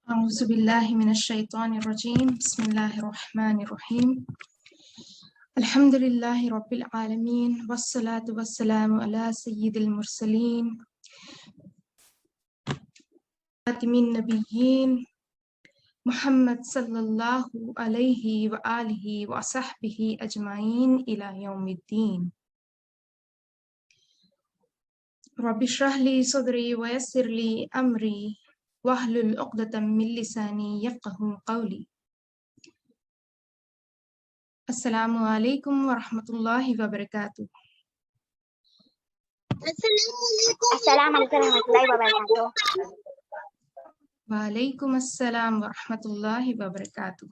أعوذ بالله من الشيطان الرجيم بسم الله الرحمن الرحيم الحمد لله رب العالمين والصلاة والسلام على سيد المرسلين خاتم النبيين محمد صلى الله عليه وآله وصحبه أجمعين إلى يوم الدين رب اشرح لي صدري ويسر لي أمري واحلل عقدة من لساني يفقهوا قولي السلام علیکم ورحمۃ اللہ وبرکاتہ۔ السلام علیکم ورحمۃ اللہ وبرکاتہ۔ وعلیکم السلام ورحمۃ اللہ وبرکاتہ۔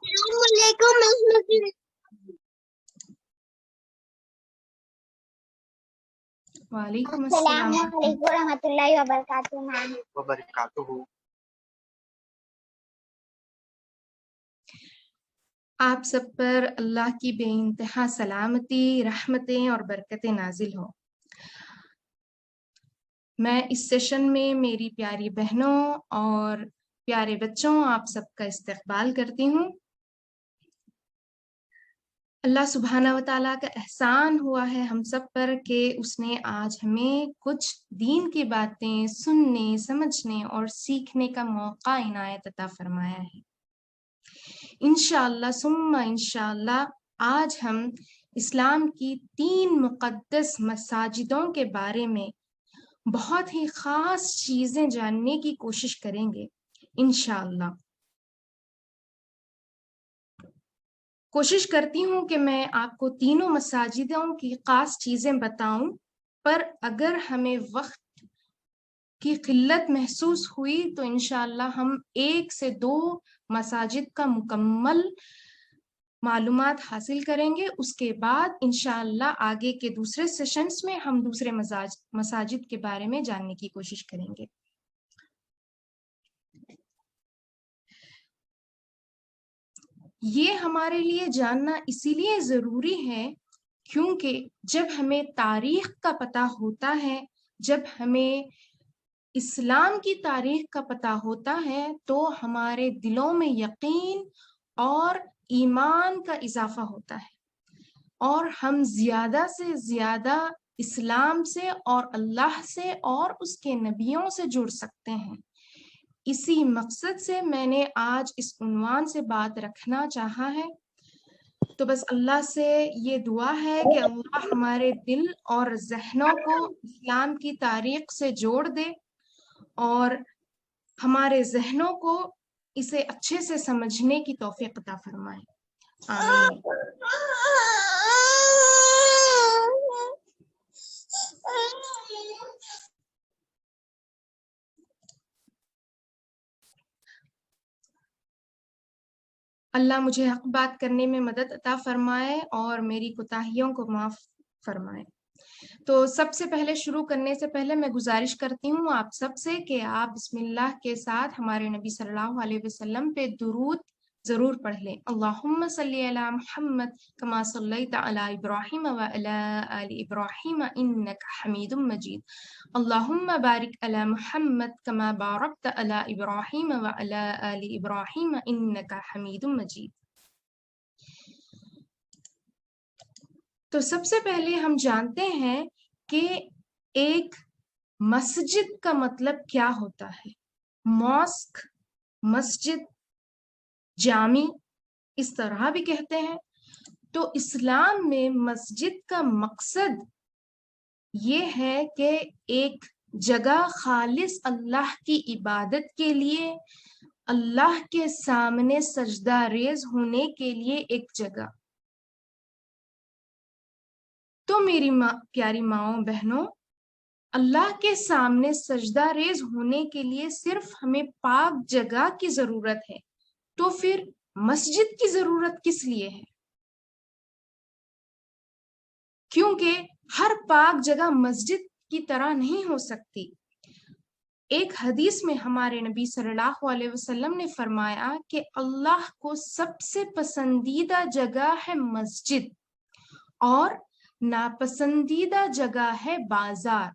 وعلیکم السلام السلام علیکم ورحمۃ اللہ وبرکاتہ۔ آپ سب پر اللہ کی بے انتہا سلامتی، رحمتیں اور برکتیں نازل ہوں۔ میں اس سیشن میں میری پیاری بہنوں اور پیارے بچوں آپ سب کا استقبال کرتی ہوں۔ اللہ سبحانہ و تعالیٰ کا احسان ہوا ہے ہم سب پر کہ اس نے آج ہمیں کچھ دین کی باتیں سننے، سمجھنے اور سیکھنے کا موقع عنایت عطا فرمایا ہے۔ انشاءاللہ ثم انشاءاللہ آج ہم اسلام کی 3 مقدس مساجدوں کے بارے میں بہت ہی خاص چیزیں جاننے کی کوشش کریں گے انشاءاللہ۔ کوشش کرتی ہوں کہ میں آپ کو تینوں مساجدوں کی خاص چیزیں بتاؤں، پر اگر ہمیں وقت کی قلت محسوس ہوئی تو انشاءاللہ ہم 1 سے 2 مساجد کا مکمل معلومات حاصل کریں گے۔ اس کے بعد انشاءاللہ آگے کے دوسرے سیشنز میں ہم دوسرے مساجد کے بارے میں جاننے کی کوشش کریں گے۔ یہ ہمارے لیے جاننا اسی لیے ضروری ہے کیونکہ جب ہمیں تاریخ کا پتہ ہوتا ہے، جب ہمیں اسلام کی تاریخ کا پتہ ہوتا ہے تو ہمارے دلوں میں یقین اور ایمان کا اضافہ ہوتا ہے، اور ہم زیادہ سے زیادہ اسلام سے اور اللہ سے اور اس کے نبیوں سے جڑ سکتے ہیں۔ اسی مقصد سے میں نے آج اس عنوان سے بات رکھنا چاہا ہے۔ تو بس اللہ سے یہ دعا ہے کہ اللہ ہمارے دل اور ذہنوں کو اسلام کی تاریخ سے جوڑ دے اور ہمارے ذہنوں کو اسے اچھے سے سمجھنے کی توفیق عطا فرمائے، آمین۔ اللہ مجھے حق بات کرنے میں مدد عطا فرمائے اور میری کوتاہیوں کو معاف فرمائے۔ تو سب سے پہلے شروع کرنے سے پہلے میں گزارش کرتی ہوں آپ سب سے کہ آپ بسم اللہ کے ساتھ ہمارے نبی صلی اللہ علیہ وسلم پہ درود ضرور پڑھ لیں۔ اللہم صلی علی محمد کما صلیت علی ابراہیم وعلی آل ابراہیم انک حمید مجید۔ اللہم بارک علی محمد کما بارکت علی ابراہیم وعلی آل ابراہیم انک حمید مجید۔ تو سب سے پہلے ہم جانتے ہیں کہ ایک مسجد کا مطلب کیا ہوتا ہے۔ ماسک، مسجد، جامع اس طرح بھی کہتے ہیں۔ تو اسلام میں مسجد کا مقصد یہ ہے کہ ایک جگہ خالص اللہ کی عبادت کے لیے، اللہ کے سامنے سجدہ ریز ہونے کے لیے ایک جگہ۔ تو میری پیاری ماؤں بہنوں، اللہ کے سامنے سجدہ ریز ہونے کے لیے صرف ہمیں پاک جگہ کی ضرورت ہے، تو پھر مسجد کی ضرورت کس لیے ہے؟ کیونکہ ہر پاک جگہ مسجد کی طرح نہیں ہو سکتی۔ ایک حدیث میں ہمارے نبی صلی اللہ علیہ وسلم نے فرمایا کہ اللہ کو سب سے پسندیدہ جگہ ہے مسجد اور ناپسندیدہ جگہ ہے بازار۔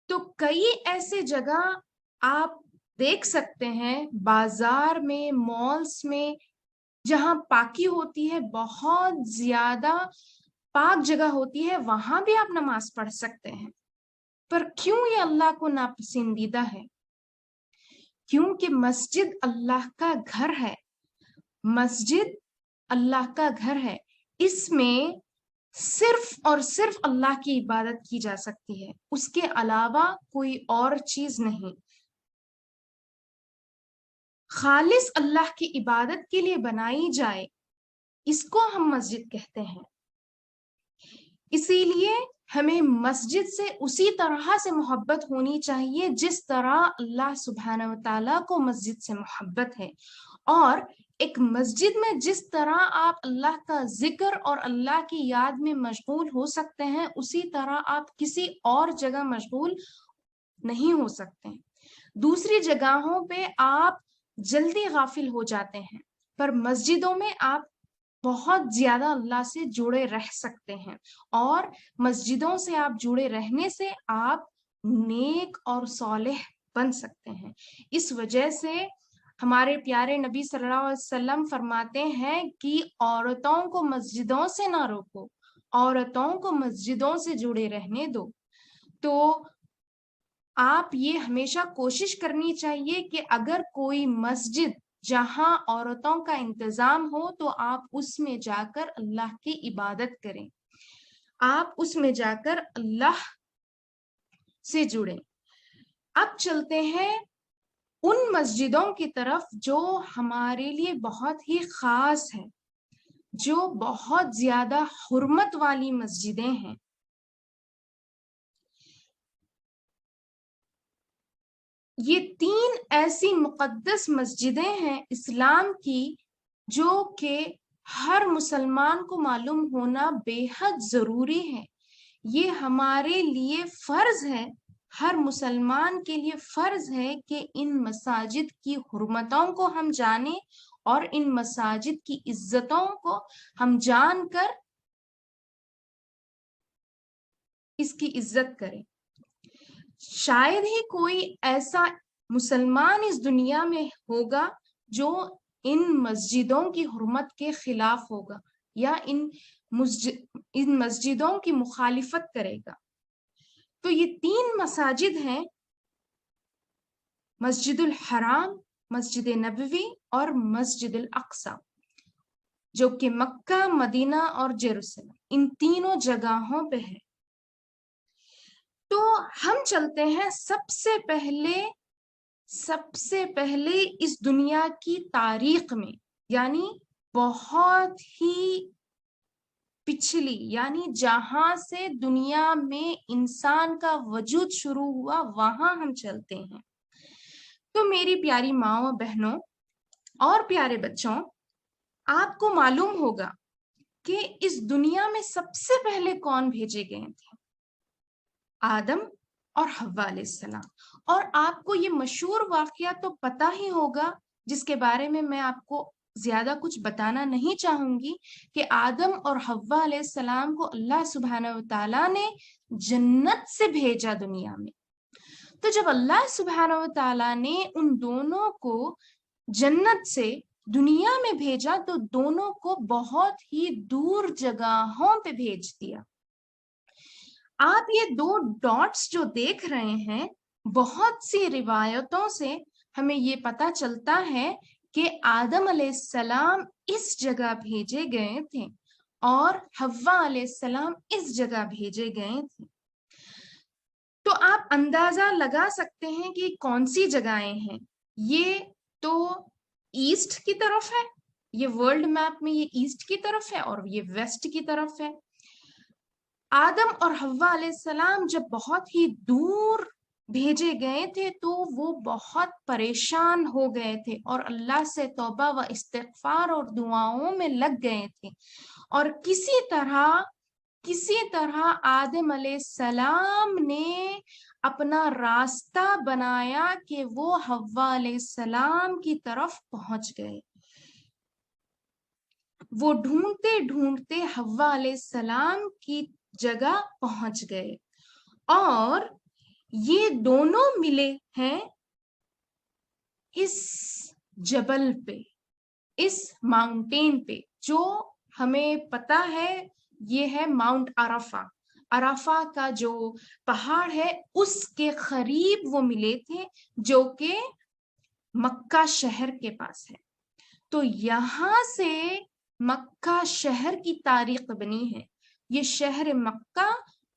تو کئی ایسے جگہ آپ دیکھ سکتے ہیں بازار میں، مالز میں، جہاں پاکی ہوتی ہے، بہت زیادہ پاک جگہ ہوتی ہے، وہاں بھی آپ نماز پڑھ سکتے ہیں۔ پر کیوں یہ اللہ کو ناپسندیدہ ہے؟ کیونکہ مسجد اللہ کا گھر ہے، مسجد اللہ کا گھر ہے، اس میں صرف اور صرف اللہ کی عبادت کی جا سکتی ہے، اس کے علاوہ کوئی اور چیز نہیں۔ خالص اللہ کی عبادت کے لیے بنائی جائے، اس کو ہم مسجد کہتے ہیں۔ اسی لیے ہمیں مسجد سے اسی طرح سے محبت ہونی چاہیے جس طرح اللہ سبحانہ و تعالیٰ کو مسجد سے محبت ہے۔ اور ایک مسجد میں جس طرح آپ اللہ کا ذکر اور اللہ کی یاد میں مشغول ہو سکتے ہیں، اسی طرح آپ کسی اور جگہ مشغول نہیں ہو سکتے۔ دوسری جگہوں پہ آپ جلدی غافل ہو جاتے ہیں، پر مسجدوں میں آپ بہت زیادہ اللہ سے جڑے رہ سکتے ہیں، اور مسجدوں سے آپ جڑے رہنے سے آپ نیک اور صالح بن سکتے ہیں۔ اس وجہ سے ہمارے پیارے نبی صلی اللہ علیہ وسلم فرماتے ہیں کہ عورتوں کو مسجدوں سے نہ روکو، عورتوں کو مسجدوں سے جڑے رہنے دو۔ تو آپ یہ ہمیشہ کوشش کرنی چاہیے کہ اگر کوئی مسجد جہاں عورتوں کا انتظام ہو تو آپ اس میں جا کر اللہ کی عبادت کریں، آپ اس میں جا کر اللہ سے جڑیں۔ اب چلتے ہیں ان مسجدوں کی طرف جو ہمارے لیے بہت ہی خاص ہیں، جو بہت زیادہ حرمت والی مسجدیں ہیں۔ یہ 3 ایسی مقدس مسجدیں ہیں اسلام کی جو کہ ہر مسلمان کو معلوم ہونا بے حد ضروری ہے۔ یہ ہمارے لیے فرض ہے، ہر مسلمان کے لیے فرض ہے کہ ان مساجد کی حرمتوں کو ہم جانیں اور ان مساجد کی عزتوں کو ہم جان کر اس کی عزت کریں۔ شاید ہی کوئی ایسا مسلمان اس دنیا میں ہوگا جو ان مسجدوں کی حرمت کے خلاف ہوگا یا ان مسجدوں کی مخالفت کرے گا۔ تو یہ 3 مساجد ہیں، مسجد الحرام، مسجد نبوی اور مسجد الاقصی، جو کہ مکہ، مدینہ اور یروشلم، ان تینوں جگہوں پہ ہے۔ تو ہم چلتے ہیں سب سے پہلے اس دنیا کی تاریخ میں، یعنی بہت ہی پچھلی، یعنی جہاں سے دنیا میں انسان کا وجود شروع ہوا، وہاں ہم چلتے ہیں۔ تو میری پیاری ماؤں، بہنوں اور پیارے بچوں، آپ کو معلوم ہوگا کہ اس دنیا میں سب سے پہلے کون بھیجے گئے تھے؟ آدم اور حوا علیہ السلام۔ اور آپ کو یہ مشہور واقعہ تو پتہ ہی ہوگا، جس کے بارے میں آپ کو زیادہ کچھ بتانا نہیں چاہوں گی، کہ آدم اور حوا علیہ السلام کو اللہ سبحانہ و تعالیٰ نے جنت سے بھیجا دنیا میں۔ تو جب اللہ سبحانہ و تعالیٰ نے ان دونوں کو جنت سے دنیا میں بھیجا تو دونوں کو بہت ہی دور جگہوں پہ بھیج دیا۔ آپ یہ 2 ڈاٹس جو دیکھ رہے ہیں، بہت سی روایتوں سے ہمیں یہ پتہ چلتا ہے کہ آدم علیہ السلام اس جگہ بھیجے گئے تھے اور حوا علیہ السلام اس جگہ بھیجے گئے تھے۔ تو آپ اندازہ لگا سکتے ہیں کہ کون سی جگہیں ہیں۔ یہ تو ایسٹ کی طرف ہے، یہ ورلڈ میپ میں یہ ایسٹ کی طرف ہے اور یہ ویسٹ کی طرف ہے۔ آدم اور حوا علیہ السلام جب بہت ہی دور بھیجے گئے تھے تو وہ بہت پریشان ہو گئے تھے اور اللہ سے توبہ و استغفار اور دعاؤں میں لگ گئے تھے، اور کسی طرح آدم علیہ السلام نے اپنا راستہ بنایا کہ وہ حوا علیہ السلام کی طرف پہنچ گئے۔ وہ ڈھونڈتے ڈھونڈتے حوا علیہ السلام کی جگہ پہنچ گئے، اور یہ دونوں ملے ہیں اس جبل پہ، اس ماؤنٹین پہ، جو ہمیں پتا ہے یہ ہے ماؤنٹ عرفہ، عرفہ کا جو پہاڑ ہے اس کے قریب وہ ملے تھے، جو کہ مکہ شہر کے پاس ہے۔ تو یہاں سے مکہ شہر کی تاریخ بنی ہے۔ یہ شہر مکہ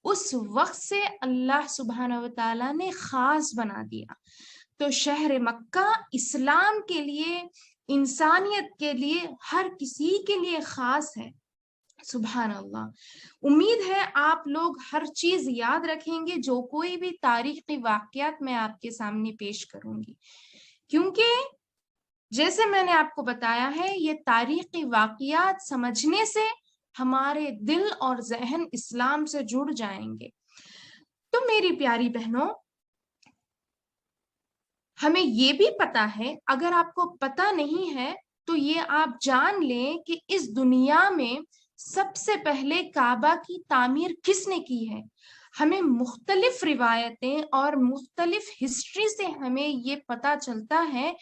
اس وقت سے اللہ سبحانہ و تعالیٰ نے خاص بنا دیا۔ تو شہر مکہ اسلام کے لیے، انسانیت کے لیے، ہر کسی کے لیے خاص ہے۔ سبحان اللہ۔ امید ہے آپ لوگ ہر چیز یاد رکھیں گے جو کوئی بھی تاریخی واقعات میں آپ کے سامنے پیش کروں گی، کیونکہ جیسے میں نے آپ کو بتایا ہے یہ تاریخی واقعات سمجھنے سے ہمارے دل اور ذہن اسلام سے جڑ جائیں گے۔ تو میری پیاری بہنوں، ہمیں یہ بھی پتا ہے، اگر آپ کو پتا نہیں ہے تو یہ آپ جان لیں کہ اس دنیا میں سب سے پہلے کعبہ کی تعمیر کس نے کی ہے۔ ہمیں مختلف روایتیں اور مختلف ہسٹری سے ہمیں یہ پتا چلتا ہے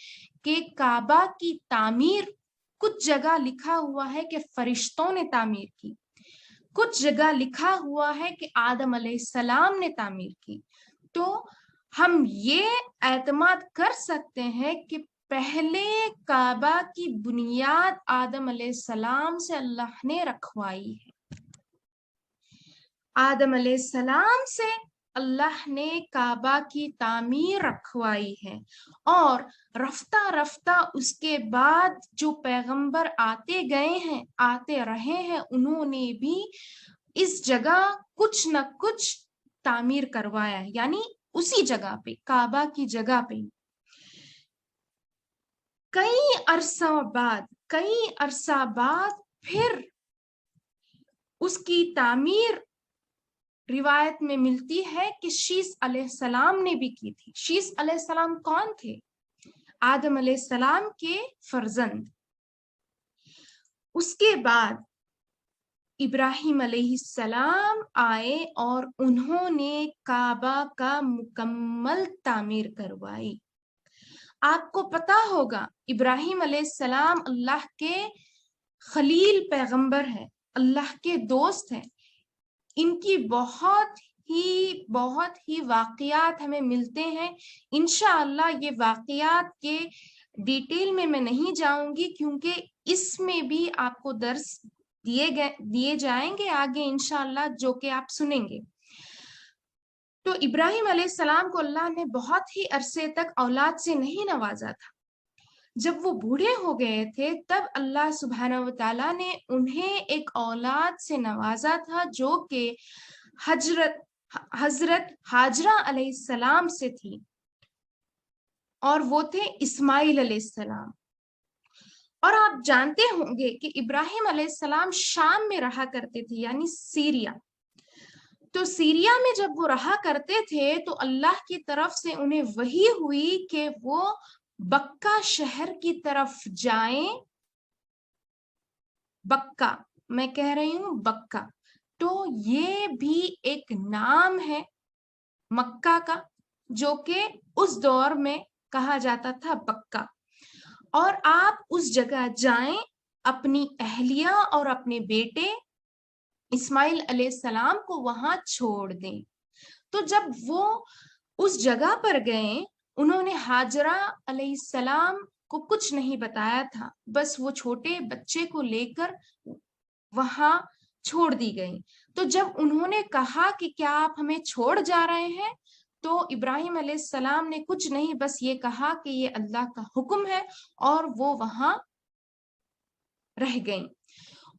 کہ کعبہ کی تعمیر کچھ جگہ لکھا ہوا ہے کہ فرشتوں نے تعمیر کی، کچھ جگہ لکھا ہوا ہے کہ آدم علیہ السلام نے تعمیر کی۔ تو ہم یہ اعتماد کر سکتے ہیں کہ پہلے کعبہ کی بنیاد آدم علیہ السلام سے اللہ نے رکھوائی ہے۔ آدم علیہ السلام سے اللہ نے کعبہ کی تعمیر رکھوائی ہے، اور رفتہ رفتہ اس کے بعد جو پیغمبر آتے گئے ہیں، آتے رہے ہیں، انہوں نے بھی اس جگہ کچھ نہ کچھ تعمیر کروایا ہے، یعنی اسی جگہ پہ، کعبہ کی جگہ پہ۔ کئی عرصہ بعد پھر اس کی تعمیر روایت میں ملتی ہے کہ شیس علیہ السلام نے بھی کی تھی۔ شیس علیہ السلام کون تھے؟ آدم علیہ السلام کے فرزند۔ اس کے بعد ابراہیم علیہ السلام آئے اور انہوں نے کعبہ کا مکمل تعمیر کروائی۔ آپ کو پتا ہوگا ابراہیم علیہ السلام اللہ کے خلیل پیغمبر ہیں، اللہ کے دوست ہیں۔ ان کی بہت ہی واقعات ہمیں ملتے ہیں۔ انشاءاللہ یہ واقعات کے ڈیٹیل میں نہیں جاؤں گی، کیونکہ اس میں بھی آپ کو درس دیے جائیں گے آگے انشاءاللہ، جو کہ آپ سنیں گے۔ تو ابراہیم علیہ السلام کو اللہ نے بہت ہی عرصے تک اولاد سے نہیں نوازا تھا۔ جب وہ بوڑھے ہو گئے تھے تب اللہ سبحانہ و تعالیٰ نے انہیں ایک اولاد سے نوازا تھا، جو کہ حضرت ہاجرہ علیہ السلام سے تھی، اور وہ تھے اسماعیل علیہ السلام۔ اور آپ جانتے ہوں گے کہ ابراہیم علیہ السلام شام میں رہا کرتے تھے، یعنی سیریا۔ تو سیریا میں جب وہ رہا کرتے تھے تو اللہ کی طرف سے انہیں وحی ہوئی کہ وہ بکہ شہر کی طرف جائیں۔ بکہ، میں کہہ رہی ہوں بکہ، تو یہ بھی ایک نام ہے مکہ کا، جو کہ اس دور میں کہا جاتا تھا بکہ۔ اور آپ اس جگہ جائیں، اپنی اہلیہ اور اپنے بیٹے اسماعیل علیہ السلام کو وہاں چھوڑ دیں۔ تو جب وہ اس جگہ پر گئے، انہوں نے ہاجرہ علیہ السلام کو کچھ نہیں بتایا تھا، بس وہ چھوٹے بچے کو لے کر وہاں چھوڑ دی گئی۔ تو جب انہوں نے کہا کہ کیا آپ ہمیں چھوڑ جا رہے ہیں، تو ابراہیم علیہ السلام نے کچھ نہیں، بس یہ کہا کہ یہ اللہ کا حکم ہے، اور وہ وہاں رہ گئیں۔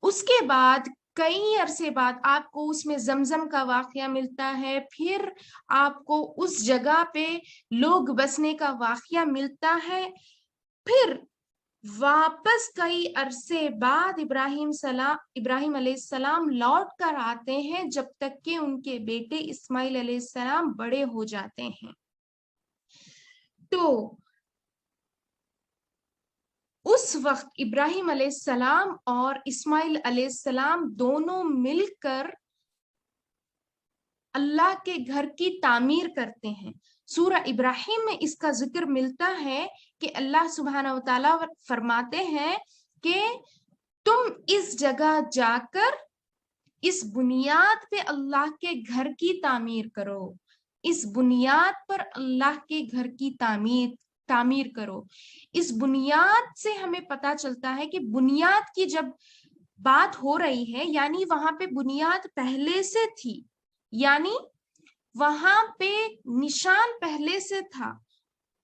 اس کے بعد کئی عرصے بعد آپ کو اس میں زمزم کا واقعہ ملتا ہے، پھر آپ کو اس جگہ پہ لوگ بسنے کا واقعہ ملتا ہے، پھر واپس کئی عرصے بعد ابراہیم علیہ السلام لوٹ کر آتے ہیں، جب تک کہ ان کے بیٹے اسماعیل علیہ السلام بڑے ہو جاتے ہیں۔ تو اس وقت ابراہیم علیہ السلام اور اسماعیل علیہ السلام دونوں مل کر اللہ کے گھر کی تعمیر کرتے ہیں۔ سورہ ابراہیم میں اس کا ذکر ملتا ہے کہ اللہ سبحانہ وتعالیٰ فرماتے ہیں کہ تم اس جگہ جا کر اس بنیاد پہ اللہ کے گھر کی تعمیر کرو، اس بنیاد پر اللہ کے گھر کی تعمیر کرو۔ اس بنیاد سے ہمیں پتا چلتا ہے کہ بنیاد کی جب بات ہو رہی ہے یعنی وہاں پہ بنیاد پہلے سے تھی، یعنی وہاں پہ نشان پہلے سے تھا،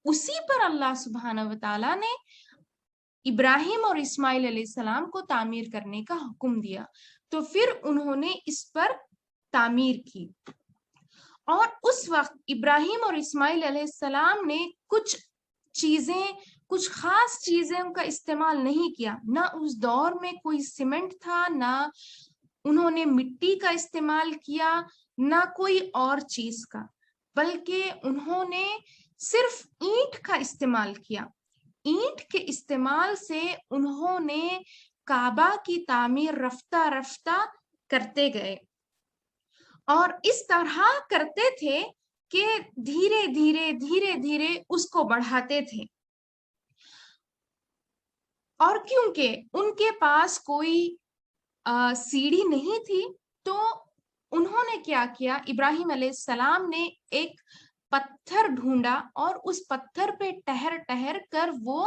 اسی پر اللہ سبحانہ وتعالیٰ نے ابراہیم اور اسماعیل علیہ السلام کو تعمیر کرنے کا حکم دیا، تو پھر انہوں نے اس پر تعمیر کی۔ اور اس وقت ابراہیم اور اسماعیل علیہ السلام نے کچھ خاص چیزیں کا استعمال نہیں کیا، نہ اس دور میں کوئی سیمنٹ تھا، نہ انہوں نے مٹی کا استعمال کیا، نہ کوئی اور چیز کا، بلکہ انہوں نے صرف اینٹ کا استعمال کیا۔ اینٹ کے استعمال سے انہوں نے کعبہ کی تعمیر رفتہ رفتہ کرتے گئے، اور اس طرح کرتے تھے کہ دھیرے دھیرے اس کو بڑھاتے تھے۔ اور کیونکہ ان کے پاس کوئی سیڑھی نہیں تھی تو انہوں نے کیا کیا، ابراہیم علیہ السلام نے ایک پتھر ڈھونڈا اور اس پتھر پہ ٹہر ٹہر کر وہ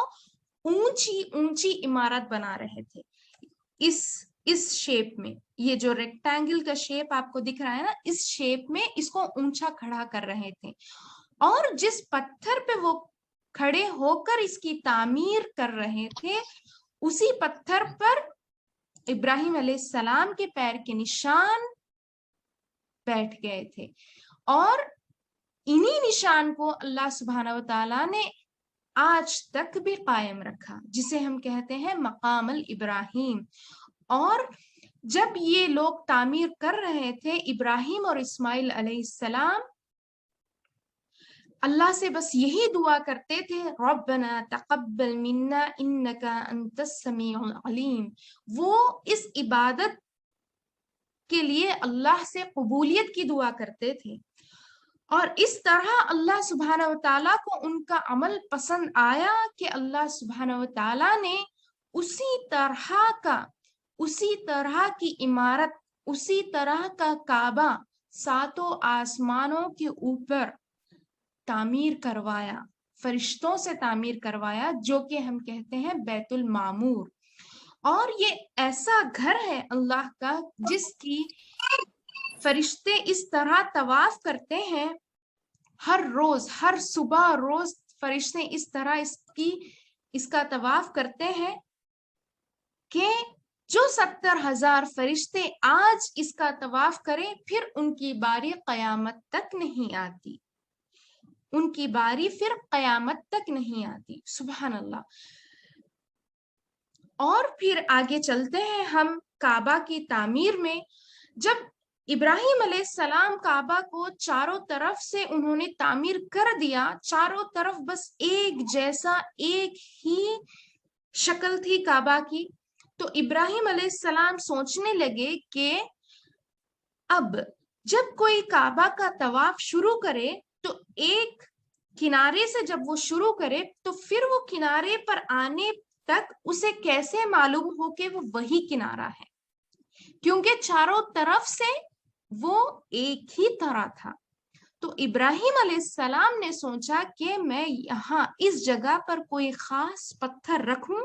اونچی عمارت بنا رہے تھے۔ اس شیپ میں، یہ جو ریکٹینگل کا شیپ آپ کو دکھ رہا ہے نا، اس شیپ میں اس کو اونچا کھڑا کر رہے تھے، اور جس پتھر پہ وہ کھڑے ہو کر اس کی تعمیر کر رہے تھے، اسی پتھر پر ابراہیم علیہ السلام کے پیر کے نشان بیٹھ گئے تھے، اور انہی نشان کو اللہ سبحانہ وتعالیٰ نے آج تک بھی قائم رکھا، جسے ہم کہتے ہیں مقام الابراہیم۔ اور جب یہ لوگ تعمیر کر رہے تھے، ابراہیم اور اسماعیل علیہ السلام اللہ سے بس یہی دعا کرتے تھے، ربنا تقبل منا انک انت السمیع العلیم۔ وہ اس عبادت کے لیے اللہ سے قبولیت کی دعا کرتے تھے، اور اس طرح اللہ سبحانہ وتعالیٰ کو ان کا عمل پسند آیا کہ اللہ سبحانہ وتعالیٰ نے اسی طرح کی عمارت، اسی طرح کا کعبہ 7 آسمانوں کے اوپر تعمیر کروایا، فرشتوں سے تعمیر کروایا، جو کہ ہم کہتے ہیں بیت المعمور۔ اور یہ ایسا گھر ہے اللہ کا جس کی فرشتے اس طرح طواف کرتے ہیں، ہر صبح روز فرشتے اس طرح اس کا طواف کرتے ہیں کہ جو 70,000 فرشتے آج اس کا طواف کریں، پھر ان کی باری قیامت تک نہیں آتی، ان کی باری پھر قیامت تک نہیں آتی۔ سبحان اللہ۔ اور پھر آگے چلتے ہیں ہم کعبہ کی تعمیر میں۔ جب ابراہیم علیہ السلام کعبہ کو چاروں طرف سے انہوں نے تعمیر کر دیا، چاروں طرف بس ایک جیسا، ایک ہی شکل تھی کعبہ کی، تو ابراہیم علیہ السلام سوچنے لگے کہ اب جب کوئی کعبہ کا طواف شروع کرے تو ایک کنارے سے جب وہ شروع کرے تو پھر وہ کنارے پر آنے تک اسے کیسے معلوم ہو کہ وہ وہی کنارہ ہے، کیونکہ چاروں طرف سے وہ ایک ہی طرح تھا۔ تو ابراہیم علیہ السلام نے سوچا کہ میں یہاں اس جگہ پر کوئی خاص پتھر رکھوں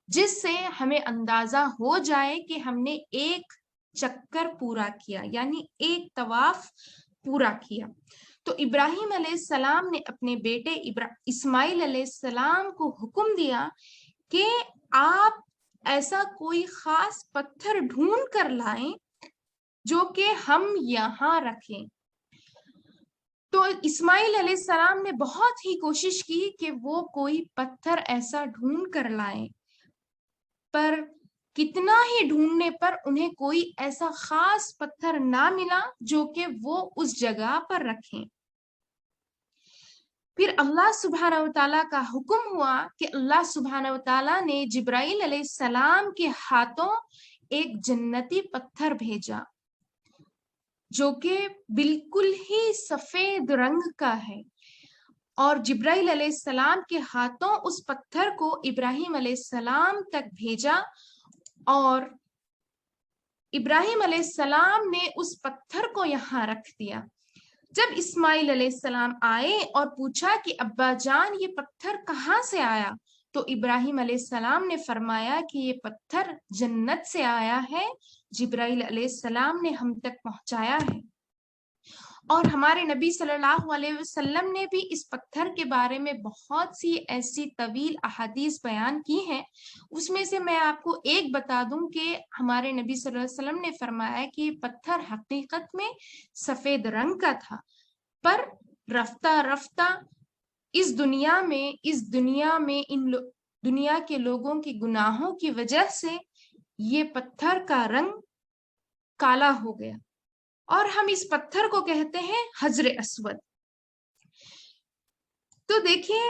جس سے ہمیں اندازہ ہو جائے کہ ہم نے ایک چکر پورا کیا، یعنی ایک طواف پورا کیا۔ تو ابراہیم علیہ السلام نے اپنے بیٹے اسماعیل علیہ السلام کو حکم دیا کہ آپ ایسا کوئی خاص پتھر ڈھونڈ کر لائیں جو کہ ہم یہاں رکھیں۔ تو اسماعیل علیہ السلام نے بہت ہی کوشش کی کہ وہ کوئی پتھر ایسا ڈھونڈ کر لائیں، پر کتنا ہی ڈھونڈنے پر انہیں کوئی ایسا خاص پتھر نہ ملا جو کہ وہ اس جگہ پر رکھیں۔ پھر اللہ سبحانہ وتعالیٰ کا حکم ہوا کہ اللہ سبحانہ وتعالیٰ نے جبرائیل علیہ السلام کے ہاتھوں ایک جنتی پتھر بھیجا، جو کہ بالکل ہی سفید رنگ کا ہے، اور جبرائیل علیہ السلام کے ہاتھوں اس پتھر کو ابراہیم علیہ السلام تک بھیجا، اور ابراہیم علیہ السلام نے اس پتھر کو یہاں رکھ دیا۔ جب اسماعیل علیہ السلام آئے اور پوچھا کہ ابا جان یہ پتھر کہاں سے آیا، تو ابراہیم علیہ السلام نے فرمایا کہ یہ پتھر جنت سے آیا ہے، جبرائیل علیہ السلام نے ہم تک پہنچایا ہے۔ اور ہمارے نبی صلی اللہ علیہ وسلم نے بھی اس پتھر کے بارے میں بہت سی ایسی طویل احادیث بیان کی ہیں۔ اس میں سے میں آپ کو ایک بتا دوں کہ ہمارے نبی صلی اللہ علیہ وسلم نے فرمایا کہ یہ پتھر حقیقت میں سفید رنگ کا تھا، پر رفتہ رفتہ اس دنیا میں دنیا کے لوگوں کی گناہوں کی وجہ سے یہ پتھر کا رنگ کالا ہو گیا، اور ہم اس پتھر کو کہتے ہیں حجر اسود۔ تو دیکھیے،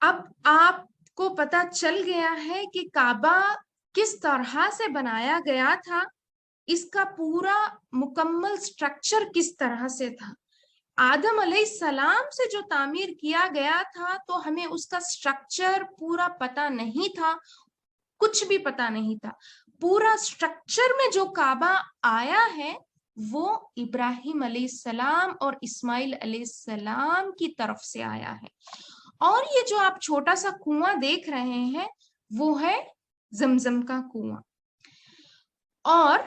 اب آپ کو پتا چل گیا ہے کہ کعبہ کس طرح سے بنایا گیا تھا، اس کا پورا مکمل سٹرکچر کس طرح سے تھا۔ آدم علیہ السلام سے جو تعمیر کیا گیا تھا تو ہمیں اس کا سٹرکچر پورا پتا نہیں تھا، کچھ بھی پتا نہیں تھا۔ پورا سٹرکچر میں جو کعبہ آیا ہے وہ ابراہیم علیہ السلام اور اسماعیل علیہ السلام کی طرف سے آیا ہے، اور یہ جو آپ چھوٹا سا کنواں دیکھ رہے ہیں وہ ہے زمزم کا کنواں، اور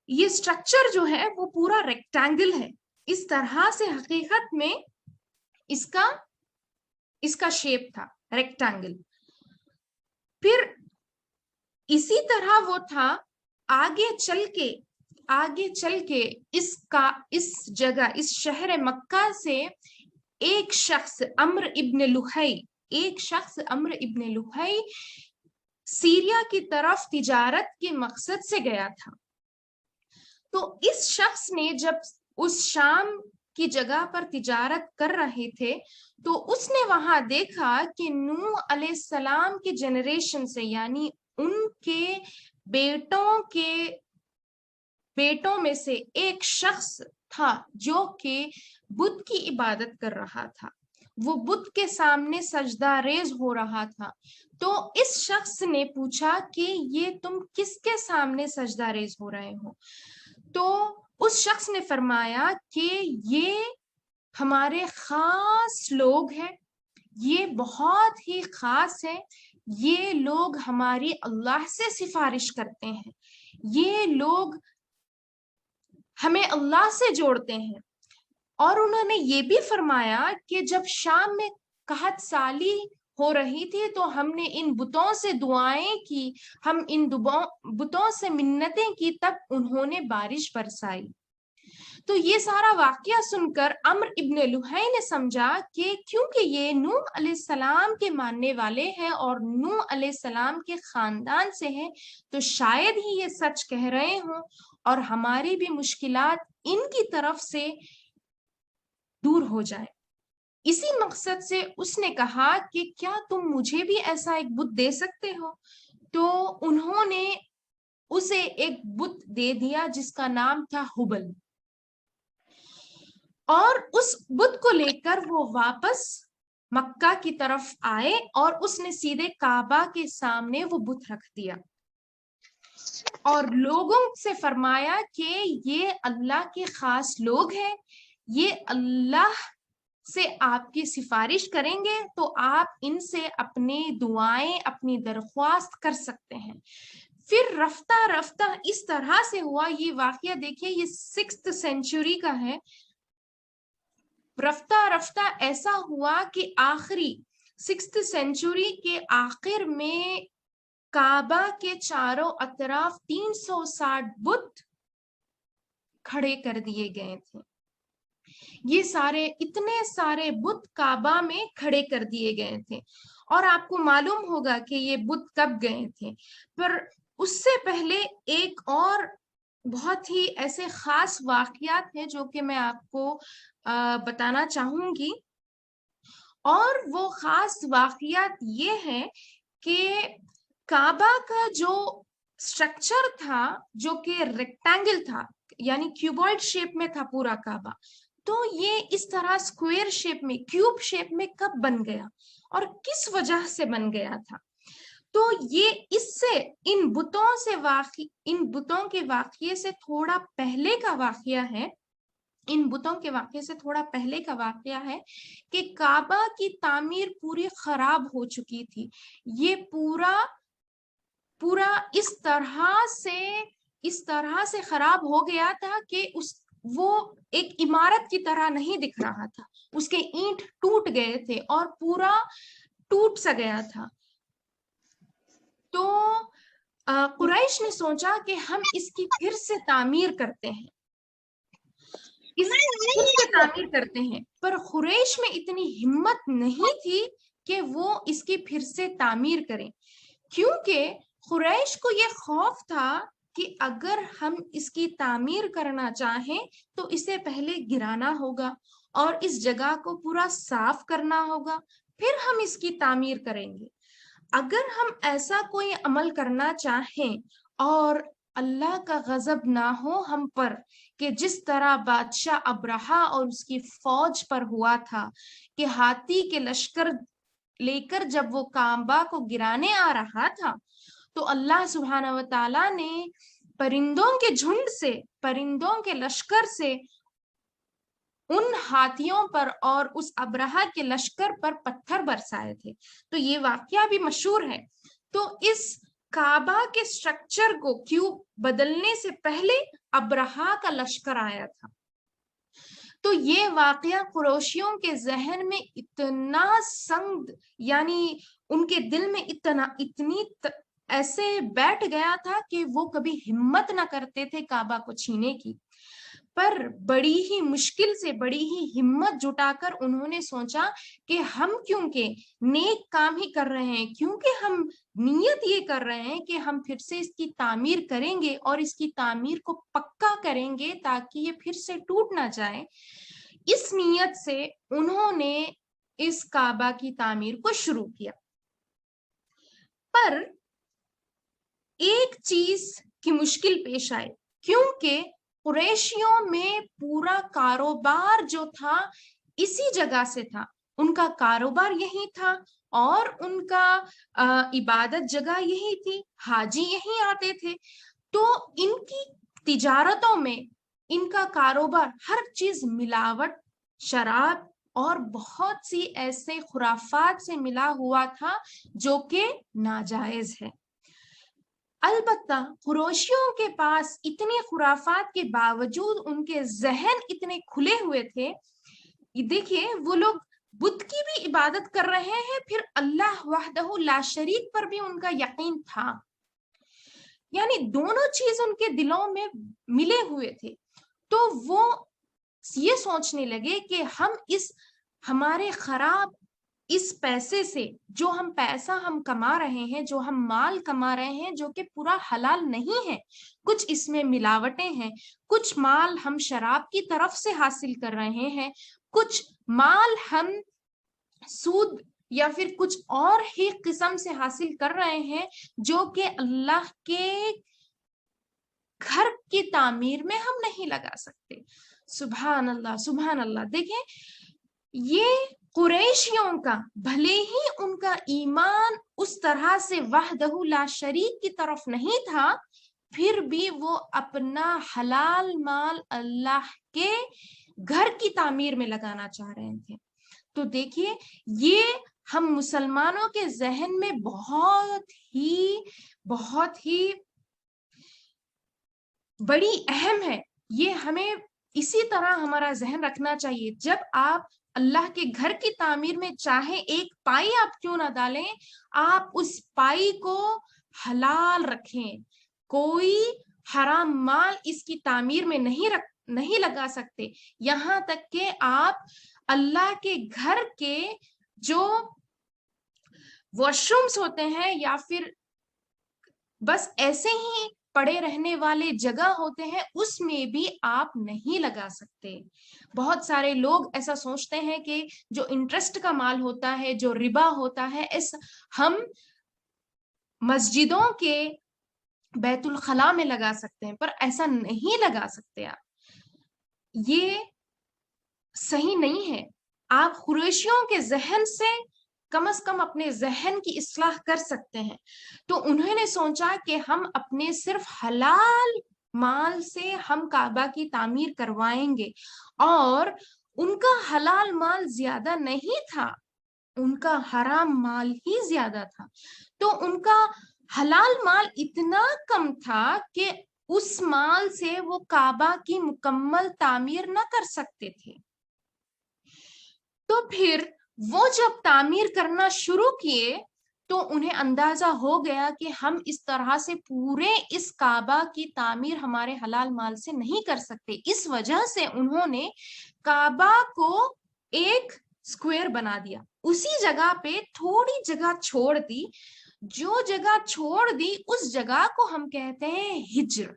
یہ سٹرکچر جو ہے وہ پورا ریکٹینگل ہے۔ اس طرح سے حقیقت میں اس کا شیپ تھا ریکٹینگل۔ پھر اسی طرح وہ تھا آگے چل کے اس جگہ، اس شہر مکہ سے ایک شخص عمرو ابن لحی سیریا کی طرف تجارت کے مقصد سے گیا تھا۔ تو اس شخص نے جب اس شام کی جگہ پر تجارت کر رہے تھے تو اس نے وہاں دیکھا کہ نوح علیہ السلام کے جنریشن سے، یعنی ان کے بیٹوں میں سے ایک شخص تھا جو کہ بت کی عبادت کر رہا تھا، وہ بت کے سامنے سجدہ ریز ہو رہا تھا۔ تو اس شخص نے پوچھا کہ یہ تم کس کے سامنے سجدہ ریز ہو رہے ہو؟ تو اس شخص نے فرمایا کہ یہ ہمارے خاص لوگ ہیں، یہ بہت ہی خاص ہے، یہ لوگ ہماری اللہ سے سفارش کرتے ہیں، یہ لوگ ہمیں اللہ سے جوڑتے ہیں۔ اور انہوں نے یہ بھی فرمایا کہ جب شام میں قحط سالی ہو رہی تھی تو ہم نے ان بتوں سے دعائیں کی، ہم ان بتوں سے منتیں کی، تب انہوں نے بارش برسائی۔ تو یہ سارا واقعہ سن کر عمرو ابن لحی نے سمجھا کہ کیونکہ یہ نوح علیہ السلام کے ماننے والے ہیں اور نوح علیہ السلام کے خاندان سے ہیں، تو شاید ہی یہ سچ کہہ رہے ہوں اور ہماری بھی مشکلات ان کی طرف سے دور ہو جائے۔ اسی مقصد سے اس نے کہا کہ کیا تم مجھے بھی ایسا ایک بت دے سکتے ہو؟ تو انہوں نے اسے ایک بت دے دیا جس کا نام تھا ہبل، اور اس بت کو لے کر وہ واپس مکہ کی طرف آئے اور اس نے سیدھے کعبہ کے سامنے وہ بت رکھ دیا اور لوگوں سے فرمایا کہ یہ اللہ کے خاص لوگ ہیں، یہ اللہ سے آپ کی سفارش کریں گے تو آپ ان سے اپنی دعائیں، اپنی درخواست کر سکتے ہیں۔ پھر رفتہ رفتہ اس طرح سے ہوا، یہ واقعہ دیکھیے، یہ 6th سینچری کا ہے۔ رفتہ رفتہ ایسا ہوا کہ آخری 6th سینچری کے آخر میں کعبہ کے چاروں اطراف 360 بت کھڑے کر دیے گئے تھے۔ یہ اتنے سارے بت کعبہ میں کھڑے کر دیے گئے تھے، اور آپ کو معلوم ہوگا کہ یہ بت کب گئے تھے۔ پر اس سے پہلے ایک اور بہت ہی ایسے خاص واقعات ہیں جو کہ میں آپ کو بتانا چاہوں گی، اور وہ خاص واقعات یہ ہیں کہ کعبہ کا جو سٹرکچر تھا جو کہ ریکٹینگل تھا، یعنی کیوبوئڈ شیپ میں تھا پورا کعبہ، تو یہ اس طرح اسکوئر شیپ میں، کیوب شیپ میں کب بن گیا اور کس وجہ سے بن گیا تھا؟ تو یہ اس سے ان بتوں کے واقعے سے تھوڑا پہلے کا واقعہ ہے، ان بتوں کے واقعے سے تھوڑا پہلے کا واقعہ ہے کہ کعبہ کی تعمیر پوری خراب ہو چکی تھی. یہ پورا اس طرح سے خراب ہو گیا تھا کہ وہ ایک عمارت کی طرح نہیں دکھ رہا تھا، اس کے اینٹ ٹوٹ گئے تھے اور پورا ٹوٹ سا گیا تھا. تو قریش نے سوچا کہ ہم اس کی پھر سے تعمیر کرتے ہیں، پر قریش میں اتنی ہمت نہیں تھی کہ وہ اس کی پھر سے تعمیر کریں، کیونکہ قریش کو یہ خوف تھا کہ اگر ہم اس کی تعمیر کرنا چاہیں تو اسے پہلے گرانا ہوگا اور اس جگہ کو پورا صاف کرنا ہوگا، پھر ہم اس کی تعمیر کریں گے. اگر ہم ایسا کوئی عمل کرنا چاہیں اور اللہ کا غضب نہ ہو ہم پر، کہ جس طرح بادشاہ ابرہہ اور اس کی فوج پر ہوا تھا کہ ہاتھی کے لشکر لے کر جب وہ کعبہ کو گرانے آ رہا تھا تو اللہ سبحانہ و تعالیٰ نے پرندوں کے جھنڈ سے، پرندوں کے لشکر سے ان ہاتھیوں پر اور اس ابرہہ کے لشکر پر پتھر برسائے تھے. تو یہ واقعہ بھی مشہور ہے. تو اس کعبہ کے سٹرکچر کو کیوب بدلنے سے پہلے ابرہہ کا لشکر آیا تھا. تو یہ واقعہ قریشیوں کے ذہن میں اتنا سنگ، یعنی ان کے دل میں اتنی ایسے بیٹھ گیا تھا کہ وہ کبھی ہمت نہ کرتے تھے کعبہ کو چھینے کی. پر بڑی ہی مشکل سے، بڑی ہی ہمت جٹا کر انہوں نے سوچا کہ ہم کیونکہ نیک کام ہی کر رہے ہیں، کیونکہ ہم نیت یہ کر رہے ہیں کہ ہم پھر سے اس کی تعمیر کریں گے اور اس کی تعمیر کو پکا کریں گے تاکہ یہ پھر سے ٹوٹ نہ جائے، اس نیت سے انہوں نے اس کعبہ کی تعمیر کو شروع کیا. پر ایک چیز کی مشکل پیش آئی، کیونکہ قریشیوں میں پورا کاروبار جو تھا اسی جگہ سے تھا، ان کا کاروبار یہی تھا اور ان کا عبادت جگہ یہی تھی، حاجی یہی آتے تھے. تو ان کی تجارتوں میں، ان کا کاروبار ہر چیز ملاوٹ، شراب اور بہت سی ایسے خرافات سے ملا ہوا تھا جو کہ ناجائز ہے. البتہ قریشیوں کے پاس اتنی خرافات کے باوجود ان کے ذہن اتنے کھلے ہوئے تھے. دیکھیے وہ لوگ بت کی بھی عبادت کر رہے ہیں، پھر اللہ وحدہ لا شریک پر بھی ان کا یقین تھا، یعنی دونوں چیز ان کے دلوں میں ملے ہوئے تھے. تو وہ یہ سوچنے لگے کہ ہم ہمارے خراب اس پیسے سے، جو ہم پیسہ ہم کما رہے ہیں، جو ہم مال کما رہے ہیں جو کہ پورا حلال نہیں ہے، کچھ اس میں ملاوٹیں ہیں، کچھ مال ہم شراب کی طرف سے حاصل کر رہے ہیں، کچھ مال ہم سود یا پھر کچھ اور ہی قسم سے حاصل کر رہے ہیں جو کہ اللہ کے گھر کی تعمیر میں ہم نہیں لگا سکتے. سبحان اللہ، سبحان اللہ. دیکھیں یہ قریشیوں کا، بھلے ہی ان کا ایمان اس طرح سے وحدہ لا شریک کی طرف نہیں تھا، پھر بھی وہ اپنا حلال مال اللہ کے گھر کی تعمیر میں لگانا چاہ رہے تھے. تو دیکھیے یہ ہم مسلمانوں کے ذہن میں بہت ہی بڑی اہم ہے. یہ ہمیں اسی طرح ہمارا ذہن رکھنا چاہیے. جب آپ اللہ کے گھر کی تعمیر میں چاہے ایک پائی آپ کیوں نہ ڈالیں، آپ اس پائی کو حلال رکھیں. کوئی حرام مال اس کی تعمیر میں نہیں لگا سکتے. یہاں تک کہ آپ اللہ کے گھر کے جو واش رومز ہوتے ہیں یا پھر بس ایسے ہی پڑے رہنے والے جگہ ہوتے ہیں، اس میں بھی آپ نہیں لگا سکتے. بہت سارے لوگ ایسا سوچتے ہیں کہ جو انٹرسٹ کا مال ہوتا ہے، جو ربا ہوتا ہے، ہم مسجدوں کے بیت الخلا میں لگا سکتے ہیں، پر ایسا نہیں لگا سکتے آپ، یہ صحیح نہیں ہے۔ آپ قریشیوں کے ذہن سے کم از کم اپنے ذہن کی اصلاح کر سکتے ہیں۔ تو انہوں نے سوچا کہ ہم اپنے صرف حلال مال سے ہم کعبہ کی تعمیر کروائیں گے، اور ان کا حلال مال زیادہ نہیں تھا، ان کا حرام مال ہی زیادہ تھا۔ تو ان کا حلال مال اتنا کم تھا کہ اس مال سے وہ کعبہ کی مکمل تعمیر نہ کر سکتے تھے۔ تو پھر وہ جب تعمیر کرنا شروع کیے تو انہیں اندازہ ہو گیا کہ ہم اس طرح سے پورے اس کعبہ کی تعمیر ہمارے حلال مال سے نہیں کر سکتے۔ اس وجہ سے انہوں نے کعبہ کو ایک اسکوائر بنا دیا، اسی جگہ پہ تھوڑی جگہ چھوڑ دی، جو جگہ چھوڑ دی اس جگہ کو ہم کہتے ہیں ہجر،